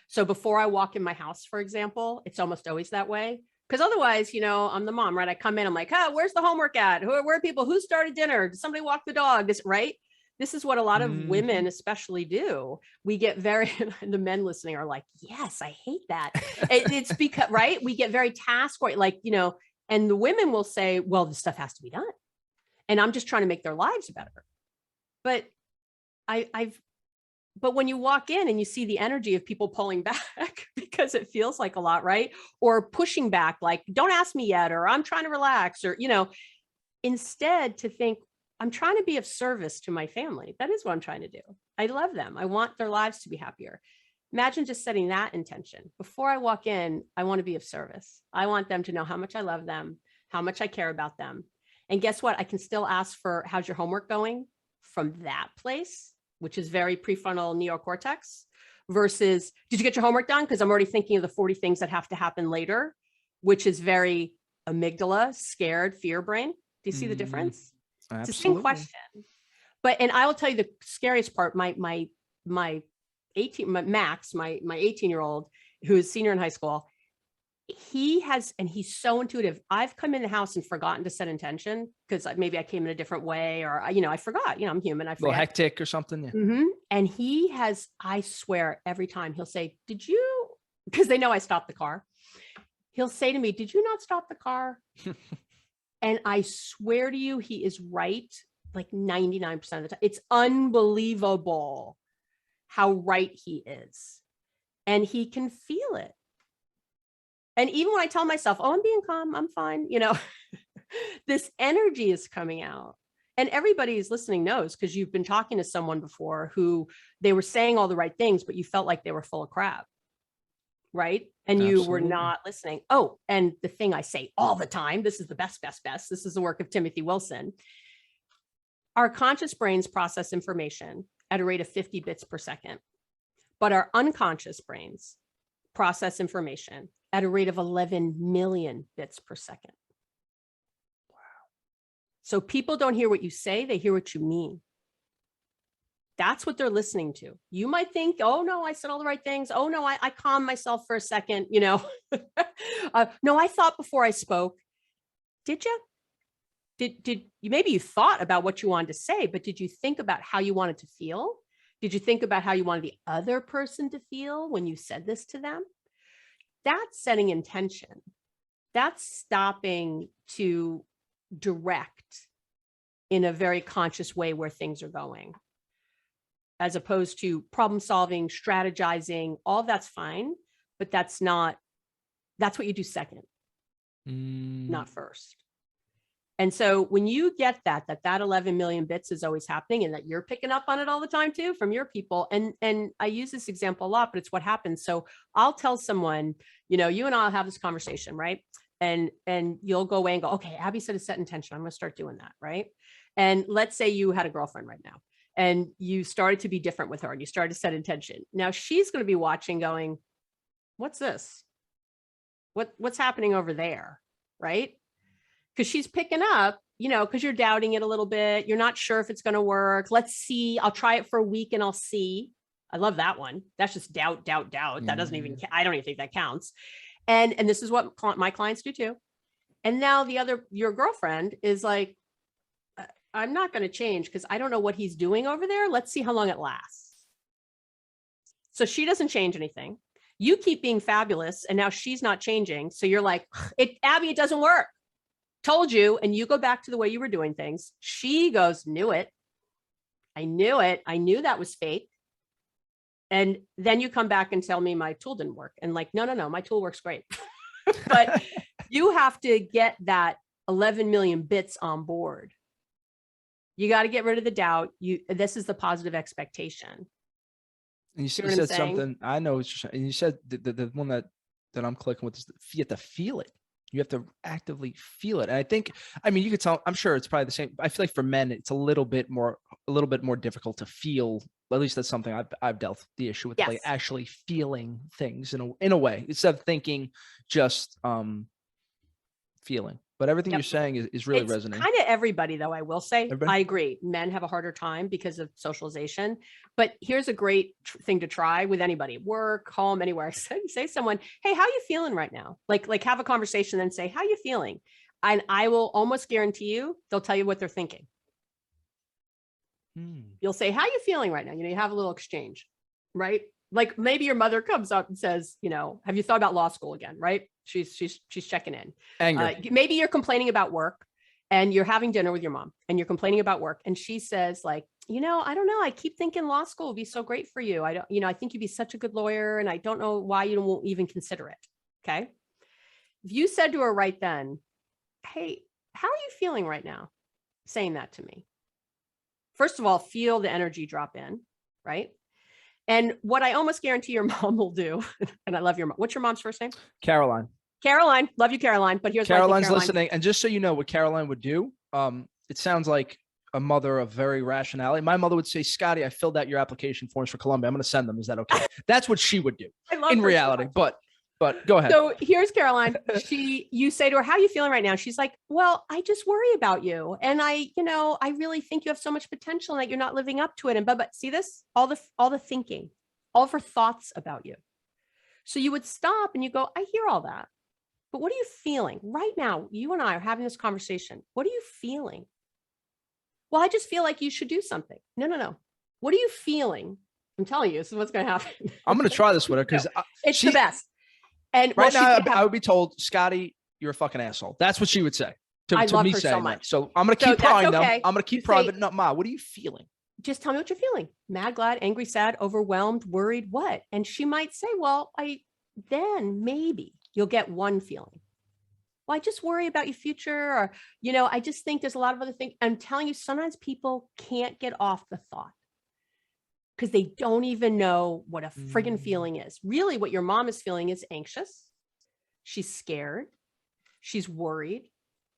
So before I walk in my house, for example, it's almost always that way. Because otherwise, I'm the mom, right? I come in, I'm like, where's the homework at? Where are people? Who started dinner? Did somebody walk the dog? Right? This is what a lot of women especially do. We get very, the men listening are like, yes, I hate that. It's because, right? We get very task-oriented, like, and the women will say, well, this stuff has to be done. And I'm just trying to make their lives better. But but when you walk in and you see the energy of people pulling back because it feels like a lot, right? Or pushing back, like, don't ask me yet, or I'm trying to relax, or, instead to think, I'm trying to be of service to my family. That is what I'm trying to do. I love them. I want their lives to be happier. Imagine just setting that intention. Before I walk in, I want to be of service. I want them to know how much I love them, how much I care about them. And guess what? I can still ask for, how's your homework going? From that place, which is very prefrontal neocortex, versus, did you get your homework done? Because I'm already thinking of the 40 things that have to happen later, which is very amygdala, scared, fear brain. Do you see the difference? Absolutely. It's the same question. And I will tell you the scariest part, my Max, my 18-year-old, who is senior in high school, he's so intuitive. I've come in the house and forgotten to set intention because maybe I came in a different way, or, I forgot, I'm human. I forget. A little hectic or something. Yeah. And he has, I swear, every time he'll say, did you, because they know I stopped the car. He'll say to me, did you not stop the car? And I swear to you, he is right. Like 99% of the time. It's unbelievable how right he is. And he can feel it. And even when I tell myself, I'm being calm, I'm fine, this energy is coming out. And everybody who's listening knows, because you've been talking to someone before who they were saying all the right things, but you felt like they were full of crap, right? And you were not listening. Oh, and the thing I say all the time, this is the best. This is the work of Timothy Wilson. Our conscious brains process information at a rate of 50 bits per second, but our unconscious brains process information at a rate of 11 million bits per second. Wow. So people don't hear what you say, they hear what you mean. That's what they're listening to. You might think, oh no, I said all the right things. Oh no, I calmed myself for a second, no, I thought before I spoke. Did you? Did you, maybe you thought about what you wanted to say, but did you think about how you wanted to feel? Did you think about how you wanted the other person to feel when you said this to them? That's setting intention. That's stopping to direct in a very conscious way where things are going. as opposed to problem solving, strategizing. All that's fine, but that's what you do second, not first. And so when you get that 11 million bits is always happening and that you're picking up on it all the time too from your people. And I use this example a lot, but it's what happens. So I'll tell someone, you and I'll have this conversation, right? And you'll go away and go, okay, Abby said a set intention. I'm going to start doing that. Right. And let's say you had a girlfriend right now and you started to be different with her and you started to set intention. Now she's going to be watching going, what's this? What's happening over there? Right. Because she's picking up, because you're doubting it a little bit. You're not sure if it's going to work. Let's see. I'll try it for a week and I'll see. I love that one. That's just doubt. That doesn't even, I don't even think that counts. And this is what my clients do too. And now your girlfriend is like, I'm not going to change because I don't know what he's doing over there. Let's see how long it lasts. So she doesn't change anything. You keep being fabulous. And now she's not changing. So you're like, Abby, it doesn't work. Told you. And you go back to the way you were doing things. She goes, knew it. I knew it. I knew that was fake. And then you come back and tell me my tool didn't work. And like, no, my tool works great. But you have to get that 11 million bits on board. You got to get rid of the doubt. This is the positive expectation. And you said something, I know what you're saying. And you said the one that I'm clicking with is you have to feel it. You have to actively feel it. And you could tell, I'm sure it's probably the same. I feel like for men, it's a little bit more difficult to feel. At least that's something I've dealt with the issue with, yes. Like actually feeling things in a way, instead of thinking, just feeling. But everything you're saying is really resonating. Kind of everybody, though, I will say. Everybody? I agree. Men have a harder time because of socialization. But here's a great thing to try with anybody, work, home, anywhere. Say to someone, hey, how are you feeling right now? Like have a conversation and say, how are you feeling? And I will almost guarantee you, they'll tell you what they're thinking. You'll say, how are you feeling right now? You have a little exchange, right? Like maybe your mother comes up and says, have you thought about law school again? Right? She's checking in. Anger. Maybe you're complaining about work and you're having dinner with your mom and you're complaining about work. And she says like, I don't know. I keep thinking law school would be so great for you. I think you'd be such a good lawyer and I don't know why you won't even consider it. Okay. If you said to her right then, hey, how are you feeling right now? Saying that to me. First of all, feel the energy drop in, right? And what I almost guarantee your mom will do, and I love your mom. What's your mom's first name? Caroline. Caroline. Love you, Caroline. But here's Caroline's listening. And just so you know what Caroline would do, it sounds like a mother of very rationality. My mother would say, Scotty, I filled out your application forms for Columbia. I'm going to send them. Is that okay? That's what she would do in reality. So but go ahead. So here's Caroline. You say to her, how are you feeling right now? She's like, well, I just worry about you. And I really think you have so much potential and that you're not living up to it. And but see this, all the thinking, all of her thoughts about you. So you would stop and you go, I hear all that, but what are you feeling right now? You and I are having this conversation. What are you feeling? Well, I just feel like you should do something. No. What are you feeling? I'm telling you, this is what's going to happen. I'm going to try this with her because it's the best. And right now, I would be told, Scotty, you're a fucking asshole. That's what she would say to me saying so much. So I'm going to keep prying them. I'm going to keep prying, but not Ma. What are you feeling? Just tell me what you're feeling. Mad, glad, angry, sad, overwhelmed, worried, what? And she might say, well, then maybe you'll get one feeling. Well, I just worry about your future, or, I just think there's a lot of other things. I'm telling you, sometimes people can't get off the thought because they don't even know what a friggin' feeling is. Really, what your mom is feeling is anxious. She's scared. She's worried,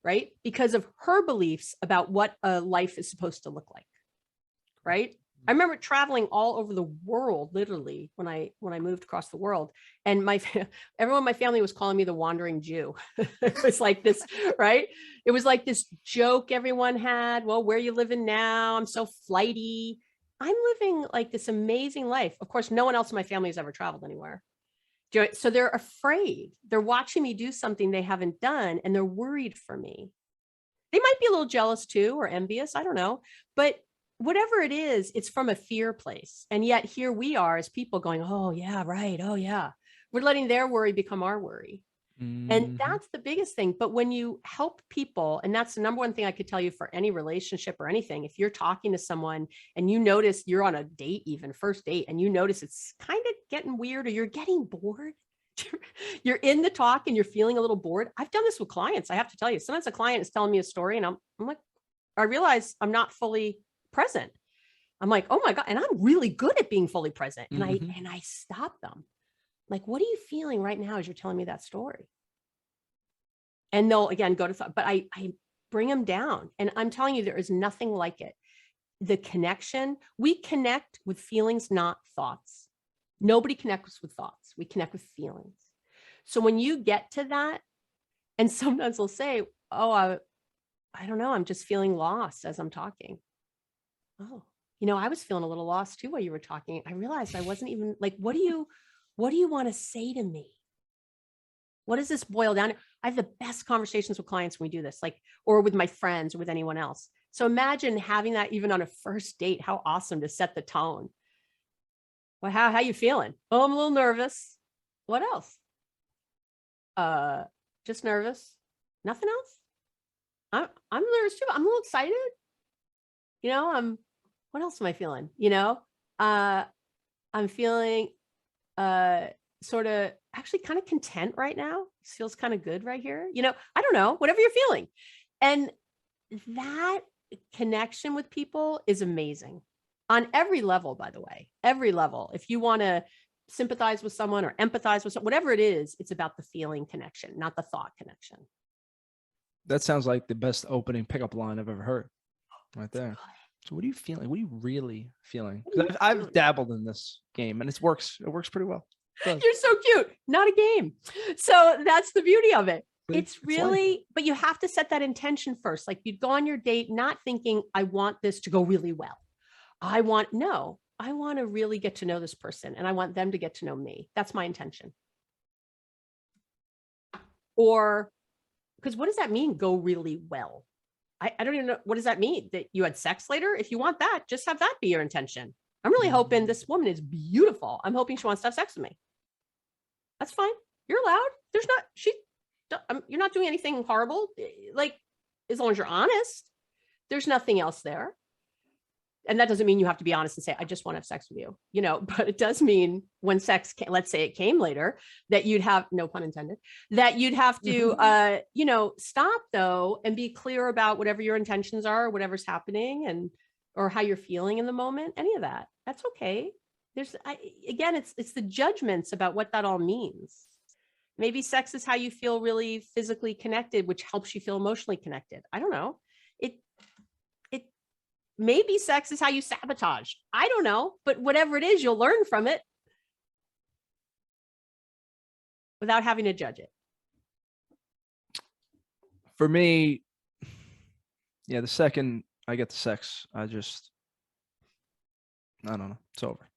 right? Because of her beliefs about what a life is supposed to look like, right? I remember traveling all over the world, literally, when I moved across the world, and everyone in my family was calling me the wandering Jew. It was like this, right? It was like this joke everyone had. Well, where are you living now? I'm so flighty. I'm living like this amazing life. Of course, no one else in my family has ever traveled anywhere. So they're afraid. They're watching me do something they haven't done, and they're worried for me. They might be a little jealous too, or envious. I don't know. But whatever it is, it's from a fear place. And yet here we are as people going, oh yeah, right. Oh yeah. We're letting their worry become our worry. And that's the biggest thing. But when you help people, and that's the number one thing I could tell you for any relationship or anything, if you're talking to someone and you notice you're on a date, even first date, and you notice it's kind of getting weird or you're getting bored, you're in the talk and you're feeling a little bored. I've done this with clients. I have to tell you, sometimes a client is telling me a story and I'm like, I realize I'm not fully present. I'm like, oh my God. And I'm really good at being fully present. And I stop them. Like, what are you feeling right now as you're telling me that story? And they'll again go to thought, but I bring them down. And I'm telling you, there is nothing like it. The connection, we connect with feelings, not thoughts. Nobody connects with thoughts. We connect with feelings. So when you get to that, and sometimes they'll say, oh, I don't know, I'm just feeling lost as I'm talking. Oh, I was feeling a little lost too while you were talking. I realized I wasn't even like, what do you want to say to me? What does this boil down to? I have the best conversations with clients when we do this, like, or with my friends or with anyone else. So imagine having that even on a first date. How awesome to set the tone. Well, how you feeling? Oh, I'm a little nervous. What else? Just nervous. Nothing else? I'm nervous too. I'm a little excited. What else am I feeling? I'm feeling sort of actually kind of content right now. This feels kind of good right here. I don't know, whatever you're feeling. And that connection with people is amazing on every level, by the way, every level. If you want to sympathize with someone or empathize with someone, whatever it is, it's about the feeling connection, not the thought connection. That sounds like the best opening pickup line I've ever heard right there. So what are you feeling? What are you really feeling? Because I've dabbled in this game and it works pretty well. You're so cute. Not a game. So that's the beauty of it. It's really, but you have to set that intention first. Like you'd go on your date, not thinking, I want this to go really well. I want to really get to know this person and I want them to get to know me. That's my intention. Or, because what does that mean? Go really well. I don't even know. What does that mean? That you had sex later? If you want that, just have that be your intention. I'm really hoping this woman is beautiful. I'm hoping she wants to have sex with me. That's fine. You're allowed. You're not doing anything horrible. Like, as long as you're honest, there's nothing else there. And that doesn't mean you have to be honest and say, I just want to have sex with you, but it does mean when sex, let's say it came later, that you'd have, no pun intended, that you'd have to, stop though, and be clear about whatever your intentions are, whatever's happening or how you're feeling in the moment, any of that. That's okay. It's the judgments about what that all means. Maybe sex is how you feel really physically connected, which helps you feel emotionally connected. I don't know. Maybe sex is how you sabotage. I don't know, but whatever it is, you'll learn from it without having to judge it. For me, the second I get the sex, I don't know. It's over.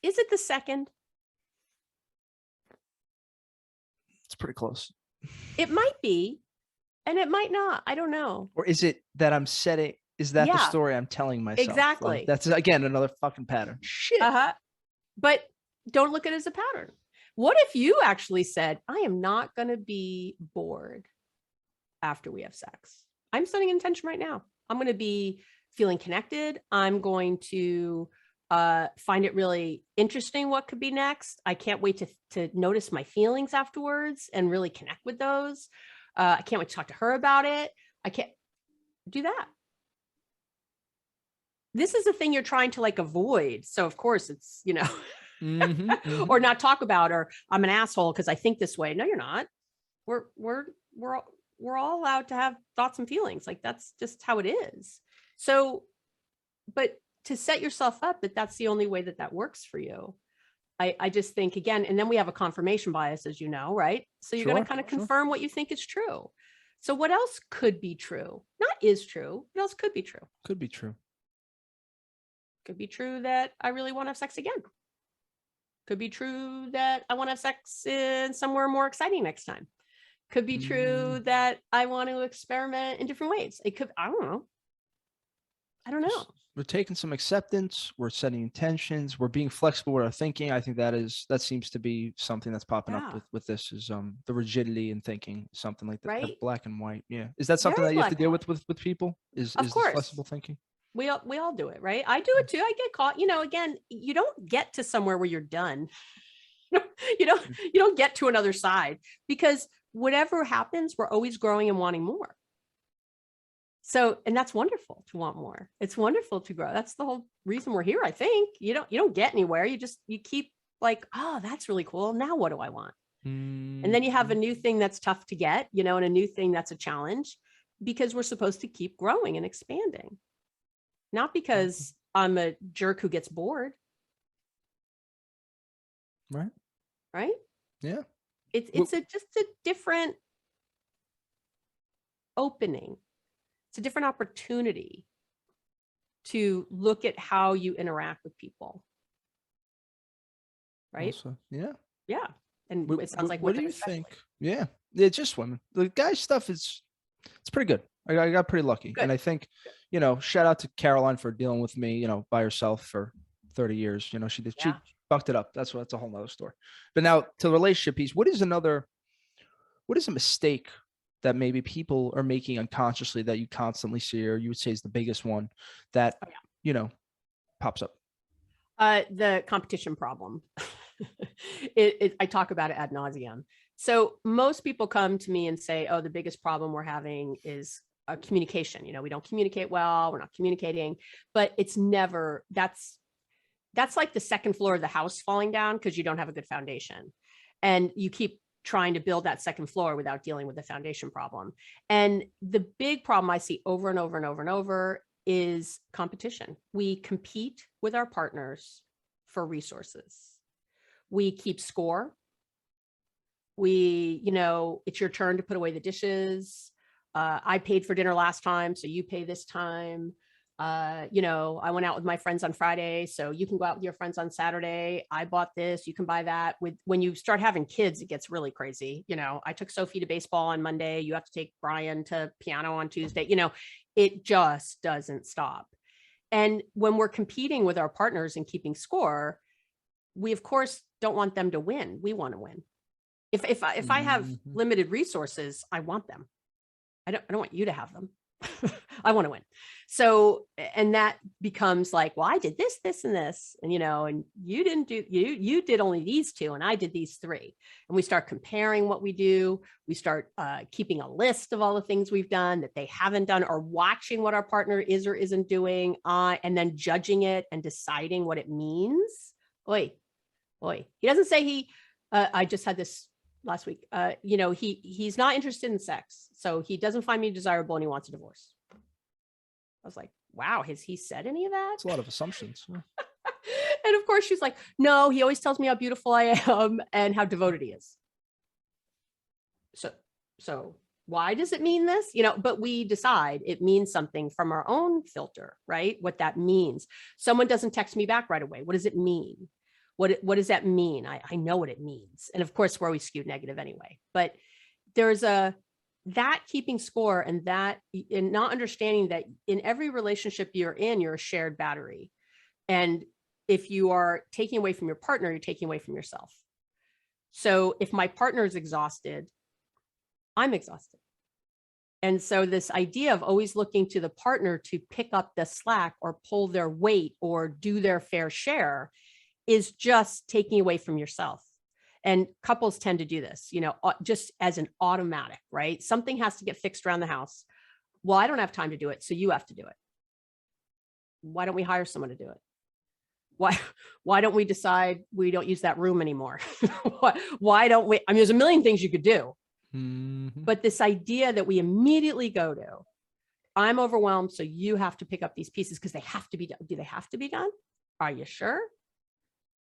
Is it the second? It's pretty close. It might be, and it might not. I don't know. Or is it that I'm setting? Is that the story I'm telling myself? Exactly. Like, that's again another fucking pattern. Shit. But don't look at it as a pattern. What if you actually said, I am not going to be bored after we have sex? I'm setting intention right now. I'm going to be feeling connected. I'm going to find it really interesting what could be next. I can't wait to notice my feelings afterwards and really connect with those. I can't wait to talk to her about it. I can't do that. This is the thing you're trying to avoid. So of course it's, or not talk about, or I'm an asshole because I think this way. No, you're not. We're all allowed to have thoughts and feelings. Like that's just how it is. So, but to set yourself up that's the only way that works for you. I just think again, and then we have a confirmation bias, as you know, right? So you're going to kind of confirm what you think is true. So what else could be true? Not is true. What else could be true? Could be true. Could be true that I really want to have sex again. Could be true that I want to have sex in somewhere more exciting next time. Could be true that I want to experiment in different ways. It could, I don't know. we're taking some acceptance, we're setting intentions, we're being flexible with our thinking. I think that seems to be something that's popping up Yeah. with this is the rigidity in thinking, something like that, Right. black and white. Yeah. Is that something Very that you have to black and deal white. with people? Of Is this course. flexible thinking? We all do it, right? I do it too. I get caught, again, you don't get to somewhere where you're done. you don't get to another side, because whatever happens, we're always growing and wanting more. So, and that's wonderful to want more. It's wonderful to grow. That's the whole reason we're here. I think you don't get anywhere. You keep like, oh, that's really cool. Now what do I want? And then you have a new thing that's tough to get, and a new thing that's a challenge, because we're supposed to keep growing and expanding. Not because I'm a jerk who gets bored. Right. Right. Yeah. It's just a different opening. It's a different opportunity to look at how you interact with people. Right. Also, yeah. Yeah. And it sounds like what do you think? Yeah. It's just women. The guy stuff it's pretty good. I got pretty lucky. Good. And I think, shout out to Caroline for dealing with me, by herself for 30 years. She bucked it up. That's a whole nother story. But now to the relationship piece, what is a mistake that maybe people are making unconsciously that you constantly see, or you would say is the biggest one that, pops up? The competition problem. I talk about it ad nauseum. So most people come to me and say, oh, the biggest problem we're having is communication. We don't communicate well. We're not communicating, but it's never, that's like the second floor of the house falling down because you don't have a good foundation. And you keep trying to build that second floor without dealing with the foundation problem. And the big problem I see over and over and over and over is competition. We compete with our partners for resources. We keep score. It's your turn to put away the dishes. I paid for dinner last time, so you pay this time. I went out with my friends on Friday, so you can go out with your friends on Saturday. I bought this, you can buy that. When you start having kids, it gets really crazy. I took Sophie to baseball on Monday. You have to take Brian to piano on Tuesday. It just doesn't stop. And when we're competing with our partners and keeping score, we of course don't want them to win. We want to win. If I have limited resources, I want them. I don't want you to have them. I want to win. So, and that becomes like, well, I did this, and this, and, and you didn't do, you did only these two, and I did these three. And we start comparing what we do. We start keeping a list of all the things we've done that they haven't done, or watching what our partner is or isn't doing, and then judging it and deciding what it means. Oy. He doesn't say I just had this last week. He's not interested in sex. So he doesn't find me desirable and he wants a divorce. I was like, wow, has he said any of that? It's a lot of assumptions. And of course she's like, no, he always tells me how beautiful I am and how devoted he is. So why does it mean this? But we decide it means something from our own filter, right? What that means. Someone doesn't text me back right away. What does it mean? What does that mean? I know what it means. And of course, we're always skewed negative anyway, but there's that keeping score and not understanding that in every relationship you're in, you're a shared battery. And if you are taking away from your partner, you're taking away from yourself. So if my partner is exhausted, I'm exhausted. And so this idea of always looking to the partner to pick up the slack or pull their weight or do their fair share is just taking away from yourself. And couples tend to do this, just as an automatic, right? Something has to get fixed around the house. Well, I don't have time to do it, so you have to do it. Why don't we hire someone to do it? Why don't we decide we don't use that room anymore? Why don't we? I mean, there's a million things you could do. Mm-hmm. But this idea that we immediately go to, I'm overwhelmed, so you have to pick up these pieces because they have to be done. Do they have to be done? Are you sure?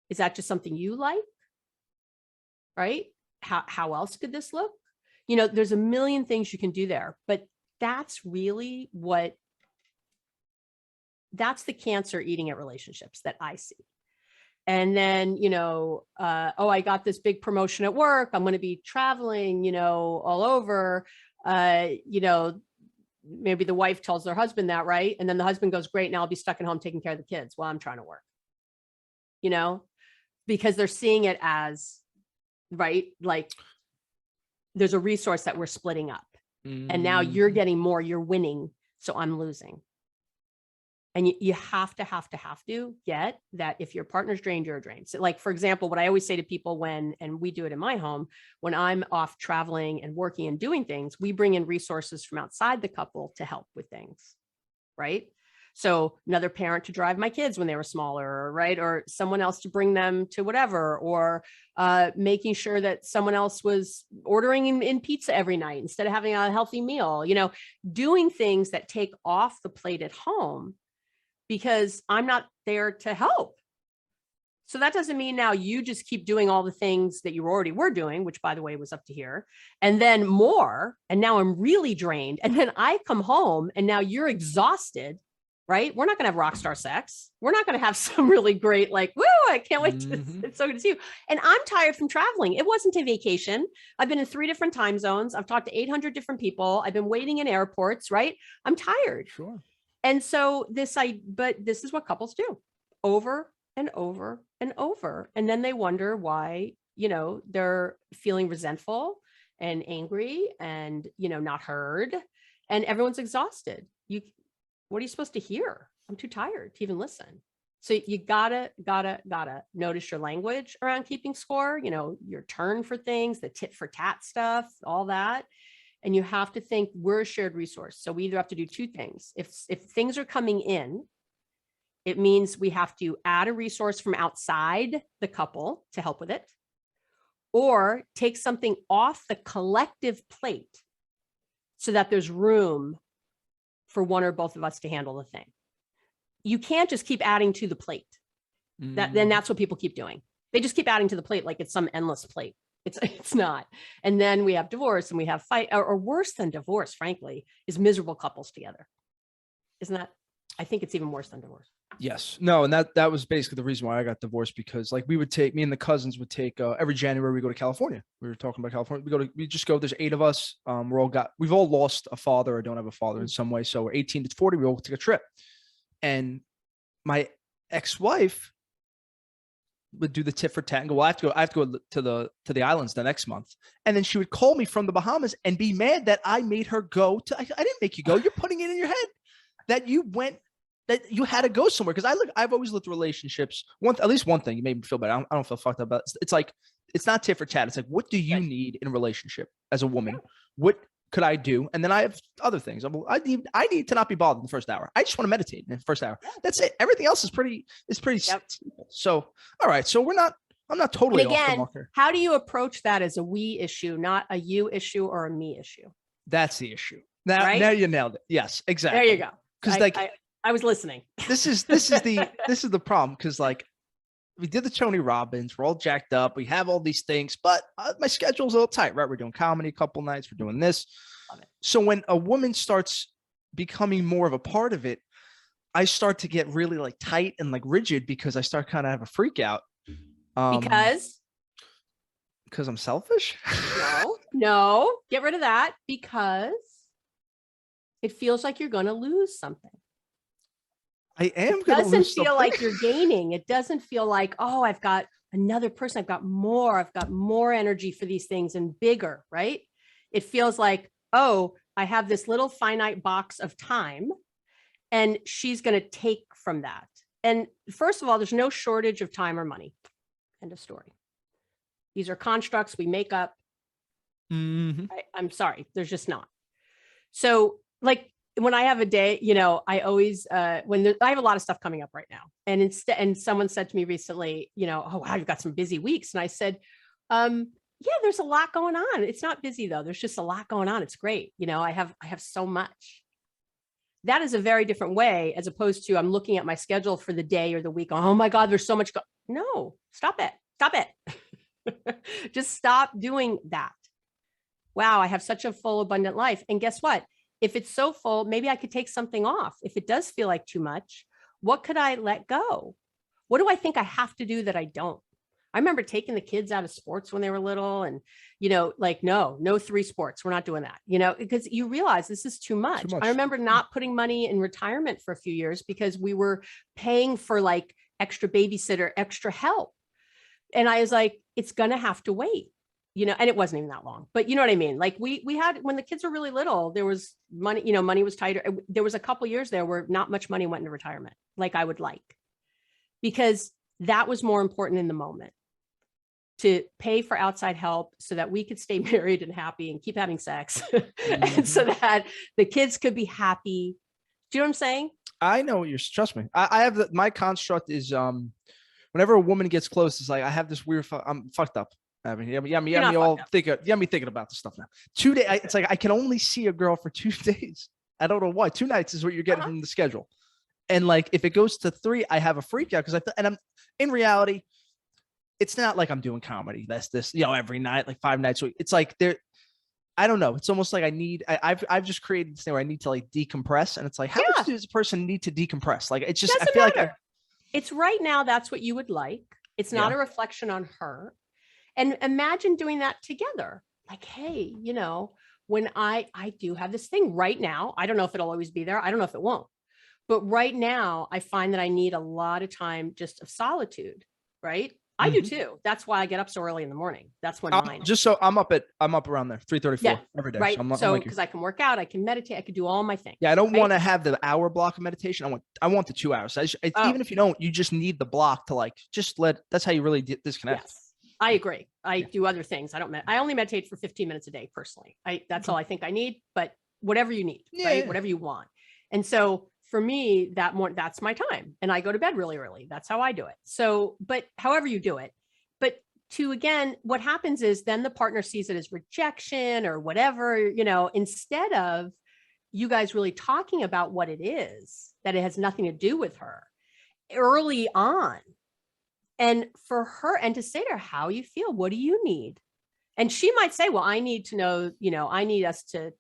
Is that just something you like? Right? How else could this look? There's a million things you can do there, but that's really that's the cancer eating at relationships that I see. And then, I got this big promotion at work. I'm going to be traveling, all over, maybe the wife tells their husband that, right? And then the husband goes, great, now I'll be stuck at home taking care of the kids while I'm trying to work, because they're seeing it as, right, like there's a resource that we're splitting up. And now you're getting more, you're winning, so I'm losing. And you have to get that if your partner's drained, you're drained. So like, for example, what I always say to people and we do it in my home, when I'm off traveling and working and doing things, we bring in resources from outside the couple to help with things, right? So another parent to drive my kids when they were smaller, right? Or someone else to bring them to whatever, or making sure that someone else was ordering in pizza every night instead of having a healthy meal, doing things that take off the plate at home because I'm not there to help. So that doesn't mean now you just keep doing all the things that you already were doing, which by the way was up to here, and then more, and now I'm really drained. And then I come home and now you're exhausted, right? We're not going to have rock star sex. We're not going to have some really great, like, woo, I can't wait it's so good to see you. And I'm tired from traveling. It wasn't a vacation. I've been in 3 different time zones. I've talked to 800 different people. I've been waiting in airports, right? I'm tired. Sure. And so but this is what couples do over and over and over. And then they wonder why, they're feeling resentful and angry and, not heard, and everyone's exhausted. What are you supposed to hear? I'm too tired to even listen. So you gotta notice your language around keeping score, your turn for things, the tit for tat stuff, all that. And you have to think we're a shared resource. So we either have to do 2 things. If things are coming in, it means we have to add a resource from outside the couple to help with it, or take something off the collective plate so that there's room for one or both of us to handle the thing. You can't just keep adding to the plate. Then that's what people keep doing. They just keep adding to the plate like it's some endless plate. It's not. And then we have divorce and we have fight, or worse than divorce, frankly, is miserable couples together. Isn't that? I think it's even worse than divorce. Yes. No. And that was basically the reason why I got divorced, because like me and the cousins would take every January we go to California. We were talking about California. We just go, there's 8 of us. We've all lost a father or don't have a father in some way. So we're 18 to 40, we all take a trip. And my ex-wife would do the tit for tat and go, well, I have to go to the islands the next month. And then she would call me from the Bahamas and be mad that I made her go to, I didn't make you go. You're putting it in your head that that you had to go somewhere. Cause I've always lived relationships. At least one thing you made me feel better. I don't feel fucked up about it. It's like, it's not tit for tat. It's like, what do you need in a relationship as a woman? What could I do? And then I have other things. I need to not be bothered in the first hour. I just want to meditate in the first hour. That's it. Everything else is pretty simple. So, all right. So I'm not totally off the marker. How do you approach that as a we issue, not a you issue or a me issue? That's the issue. Now you nailed it. Yes, exactly. There you go. Because I was listening. This is the problem. Cause like we did the Tony Robbins, we're all jacked up. We have all these things, but my schedule's a little tight, right? We're doing comedy a couple nights. We're doing this. So when a woman starts becoming more of a part of it, I start to get really like tight and like rigid because I start kind of have a freak out. Because I'm selfish? No, get rid of that, because it feels like you're going to lose something. I am going to lose something. It doesn't feel like you're gaining. It doesn't feel like, oh, I've got another person. I've got more energy for these things and bigger, right? It feels like, oh, I have this little finite box of time and she's going to take from that. And first of all, there's no shortage of time or money. End of story. These are constructs we make up. I'm sorry, there's just not. So like when I have a day, I always, I have a lot of stuff coming up right now. And someone said to me recently, oh, wow, you've got some busy weeks. And I said, yeah, there's a lot going on. It's not busy though. There's just a lot going on. It's great. I have so much. That is a very different way, as opposed to I'm looking at my schedule for the day or the week. Oh my God, there's so much. No, stop it. Just stop doing that. Wow, I have such a full, abundant life. And guess what? If it's so full, maybe I could take something off. If it does feel like too much, what could I let go? What do I think I have to do that I don't? I remember taking the kids out of sports when they were little and, you know, like, no 3 sports. We're not doing that, you know, because you realize this is too much. I remember not putting money in retirement for a few years because we were paying for like extra babysitter, extra help. And I was like, it's going to have to wait, you know, and it wasn't even that long, but you know what I mean? Like we had, when the kids were really little, there was money, you know, money was tighter. There was a couple years there where not much money went into retirement like I would like, because that was more important in the moment, to pay for outside help so that we could stay married and happy and keep having sex and so that the kids could be happy. Do you know what I'm saying? I know what you're, trust me. I have my construct is, whenever a woman gets close, it's like, I have this weird, I'm fucked up. I mean, me all thinking about this stuff now. 2 days. It's like, I can only see a girl for 2 days. I don't know why. 2 nights is what you're getting from the schedule. And like, if it goes to 3, I have a freak out because I'm in reality, it's not like I'm doing comedy. That's this, you know, every night, like 5 nights a week. It's like I don't know. It's almost like I've just created this thing where I need to like decompress. And it's like, how much does a person need to decompress? Like, it's just, I feel like it's right now. That's what you would like. It's not a reflection on her. And imagine doing that together. Like, hey, you know, when I do have this thing right now, I don't know if it'll always be there. I don't know if it won't, but right now I find that I need a lot of time just of solitude. Right. I do too. That's why I get up so early in the morning. That's when mine. Just so I'm up around there, 3:34 every day. Right. So because I can work out, I can meditate, I can do all my things. Yeah, I don't want to have the hour block of meditation. I want the 2 hours. Even if you don't, you just need the block to like just that's how you really disconnect. Yes, I agree. I do other things. I only meditate for 15 minutes a day personally. That's all I think I need. But whatever you need, right? Whatever you want. And so for me, that's my time. And I go to bed really early. That's how I do it. So, but however you do it, but again, what happens is then the partner sees it as rejection or whatever, you know, instead of you guys really talking about what it is, that it has nothing to do with her early on. And for her, and to say to her, how you feel, what do you need? And she might say, well, I need to know, you know, I need us to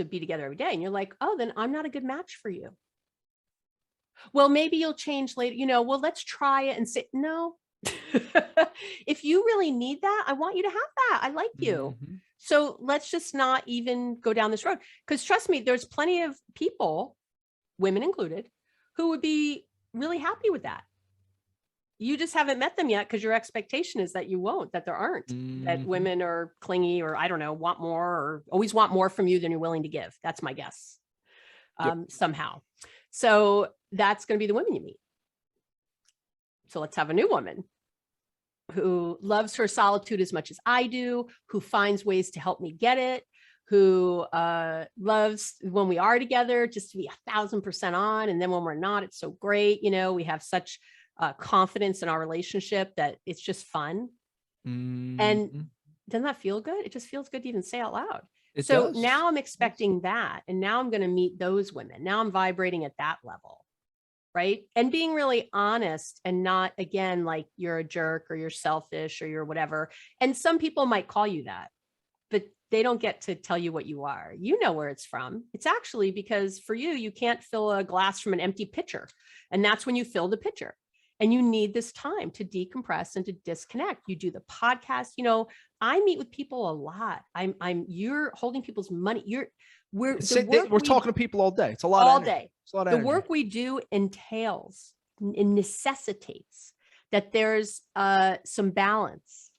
be together every day. And you're like, oh, then I'm not a good match for you. Well, maybe you'll change later, you know, well, let's try it and say, no, if you really need that, I want you to have that. I like you. Mm-hmm. So let's just not even go down this road. Because trust me, there's plenty of people, women included, who would be really happy with that. You just haven't met them yet because your expectation is that you won't, that there aren't, that women are clingy or I don't know, want more or always want more from you than you're willing to give. That's my guess. Somehow. So that's going to be the women you meet. So let's have a new woman who loves her solitude as much as I do, who finds ways to help me get it, who loves when we are together just to be 1,000% on. And then when we're not, it's so great. You know, we have such confidence in our relationship that it's just fun. And doesn't that feel good? It just feels good to even say out loud. It does. Now I'm expecting that. And now I'm going to meet those women. Now I'm vibrating at that level. Right. And being really honest and not, again, like you're a jerk or you're selfish or you're whatever. And some people might call you that, but they don't get to tell you what you are. You know where it's from. It's actually because for you, you can't fill a glass from an empty pitcher. And that's when you fill the pitcher. And you need this time to decompress and to disconnect. You do the podcast. You know, I meet with people a lot. You're holding people's money. We're talking to people all day. It's a lot all of day. It's a lot of the energy. work we do entails and necessitates that there's some balance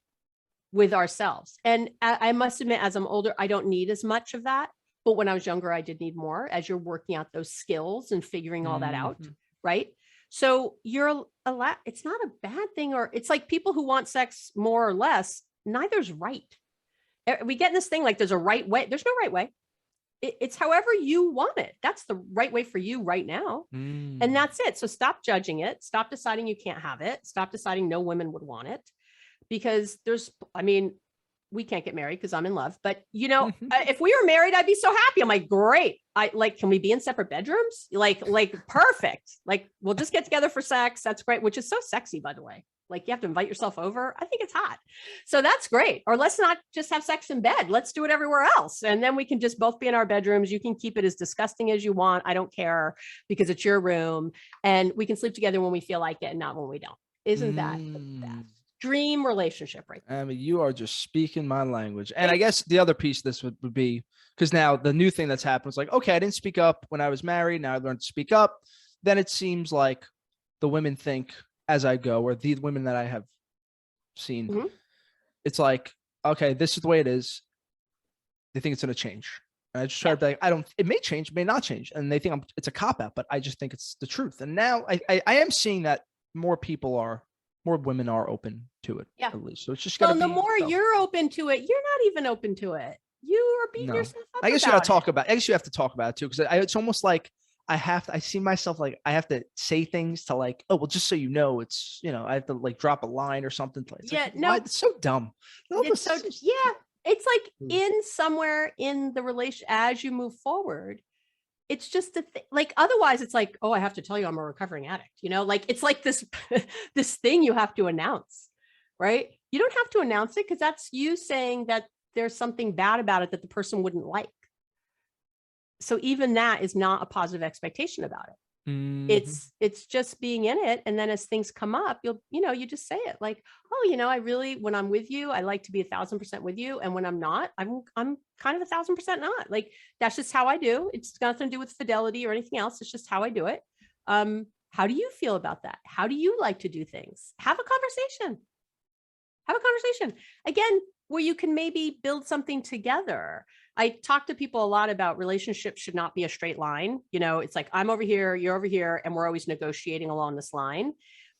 with ourselves. And I must admit, as I'm older, I don't need as much of that. But when I was younger, I did need more as you're working out those skills and figuring all that out. Right. So it's not a bad thing, or it's like people who want sex more or less, neither's right. We get in this thing like there's a right way. There's no right way. It's however you want it. That's the right way for you right now. And that's it. So stop judging it. Stop deciding you can't have it. Stop deciding no women would want it, because we can't get married because I'm in love, but you know, if we were married, I'd be so happy. I'm like, great. Can we be in separate bedrooms? Like perfect. Like, we'll just get together for sex. That's great. Which is so sexy, by the way. Like, you have to invite yourself over. I think it's hot. So that's great. Or let's not just have sex in bed. Let's do it everywhere else. And then we can just both be in our bedrooms. You can keep it as disgusting as you want. I don't care, because it's your room, and we can sleep together when we feel like it and not when we don't. Isn't that the best? dream relationship right there. I mean, you are just speaking my language. And I guess the other piece of this would be, because now the new thing that's happened is like, okay, I didn't speak up when I was married. Now I learned to speak up. Then it seems like the women think as I go, or the women that I have seen, it's like, okay, this is the way it is. They think it's going to change. And I just try to be like, it may change, may not change. And they think it's a cop out, but I just think it's the truth. And now I am seeing that more women are open to it. Yeah. At least. So it's just the more you're open to it, you're not even open to it. You are beating yourself up. I guess you got to talk about it. I guess you have to talk about it too. Because it's almost like I see myself like I have to say things to like, oh, well, just so you know, it's, I have to like drop a line or something. It's it's so dumb. It's like in somewhere in the relation, as you move forward, it's just like, otherwise it's like, oh, I have to tell you I'm a recovering addict, like, it's like this, this thing you have to announce, right? You don't have to announce it because that's you saying that there's something bad about it that the person wouldn't like. So even that is not a positive expectation about it. Mm-hmm. It's just being in it. And then as things come up, you just say it like, oh, I really, when I'm with you, I like to be 1,000% with you. And when I'm not, I'm kind of 1,000% not. Like, that's just how I do. It's got nothing to do with fidelity or anything else. It's just how I do it. How do you feel about that? How do you like to do things? Have a conversation. Again, where you can maybe build something together. I talk to people a lot about relationships should not be a straight line. It's like, I'm over here, you're over here, and we're always negotiating along this line.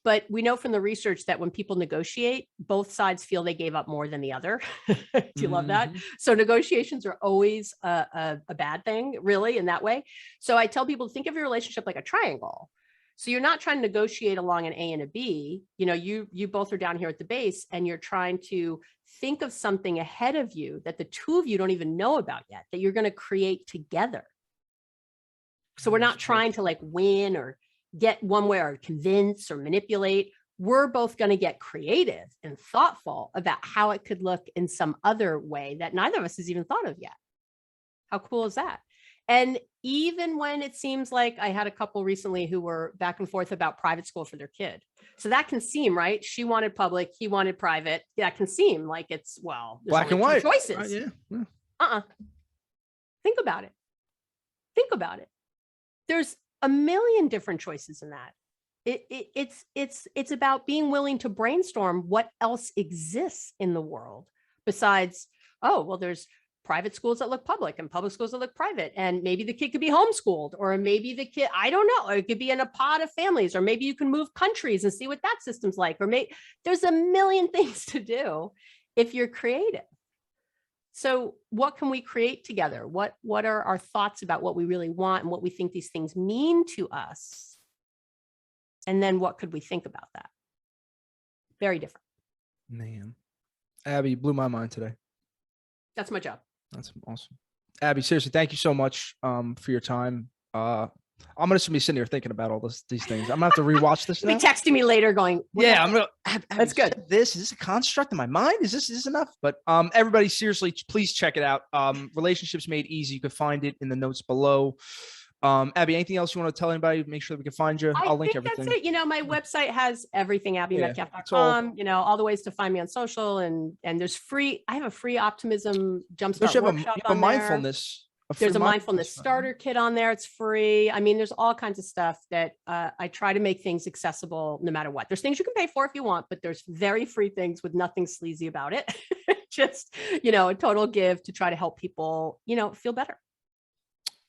But we know from the research that when people negotiate, both sides feel they gave up more than the other. Do you love that? So negotiations are always a bad thing, really, in that way. So I tell people, think of your relationship like a triangle. So you're not trying to negotiate along an A and a B. You both are down here at the base, and you're trying to think of something ahead of you that the two of you don't even know about yet, that you're going to create together. So we're not trying to like win or get one way or convince or manipulate. We're both going to get creative and thoughtful about how it could look in some other way that neither of us has even thought of yet. How cool is that? And even when it seems like, I had a couple recently who were back and forth about private school for their kid. So that can seem, right? She wanted public, he wanted private. That can seem like it's, well, there's black and white choices. Think about it. There's a million different choices in that. It's about being willing to brainstorm what else exists in the world besides, oh, well, there's private schools that look public and public schools that look private. And maybe the kid could be homeschooled, or maybe the kid, I don't know, it could be in a pod of families, or maybe you can move countries and see what that system's like, or maybe there's a million things to do if you're creative. So what can we create together? What are our thoughts about what we really want and what we think these things mean to us? And then what could we think about that? Very different. Man, Abby, you blew my mind today. That's my job. That's awesome. Abby, seriously, thank you so much for your time. I'm gonna be sitting here thinking about all these things. I'm gonna have to rewatch this. Be texting me later going, yeah, I'm gonna that's good. Is this a construct in my mind? Is this enough? But everybody, seriously, please check it out. Relationships Made Easy. You can find it in the notes below. Abby, anything else you want to tell anybody? Make sure that we can find you. I'll link everything. That's it. My website has everything, abbymedcalf.com, all the ways to find me on social, and there's I have a free optimism jumpstart workshop on mindfulness. There's a mindfulness starter kit on there. It's free. I mean, there's all kinds of stuff that I try to make things accessible no matter what. There's things you can pay for if you want, but there's very free things with nothing sleazy about it. Just, a total give to try to help people, feel better.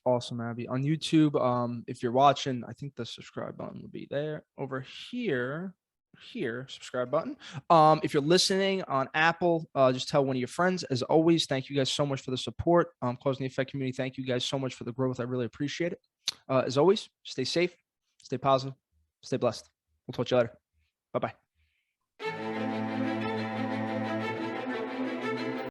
Awesome, Abby. On YouTube, if you're watching, I think the subscribe button will be there. Over here, subscribe button. If you're listening on Apple, just tell one of your friends. As always, thank you guys so much for the support. Closing the Effect community, thank you guys so much for the growth. I really appreciate it. As always, stay safe, stay positive, stay blessed. We'll talk to you later. Bye-bye.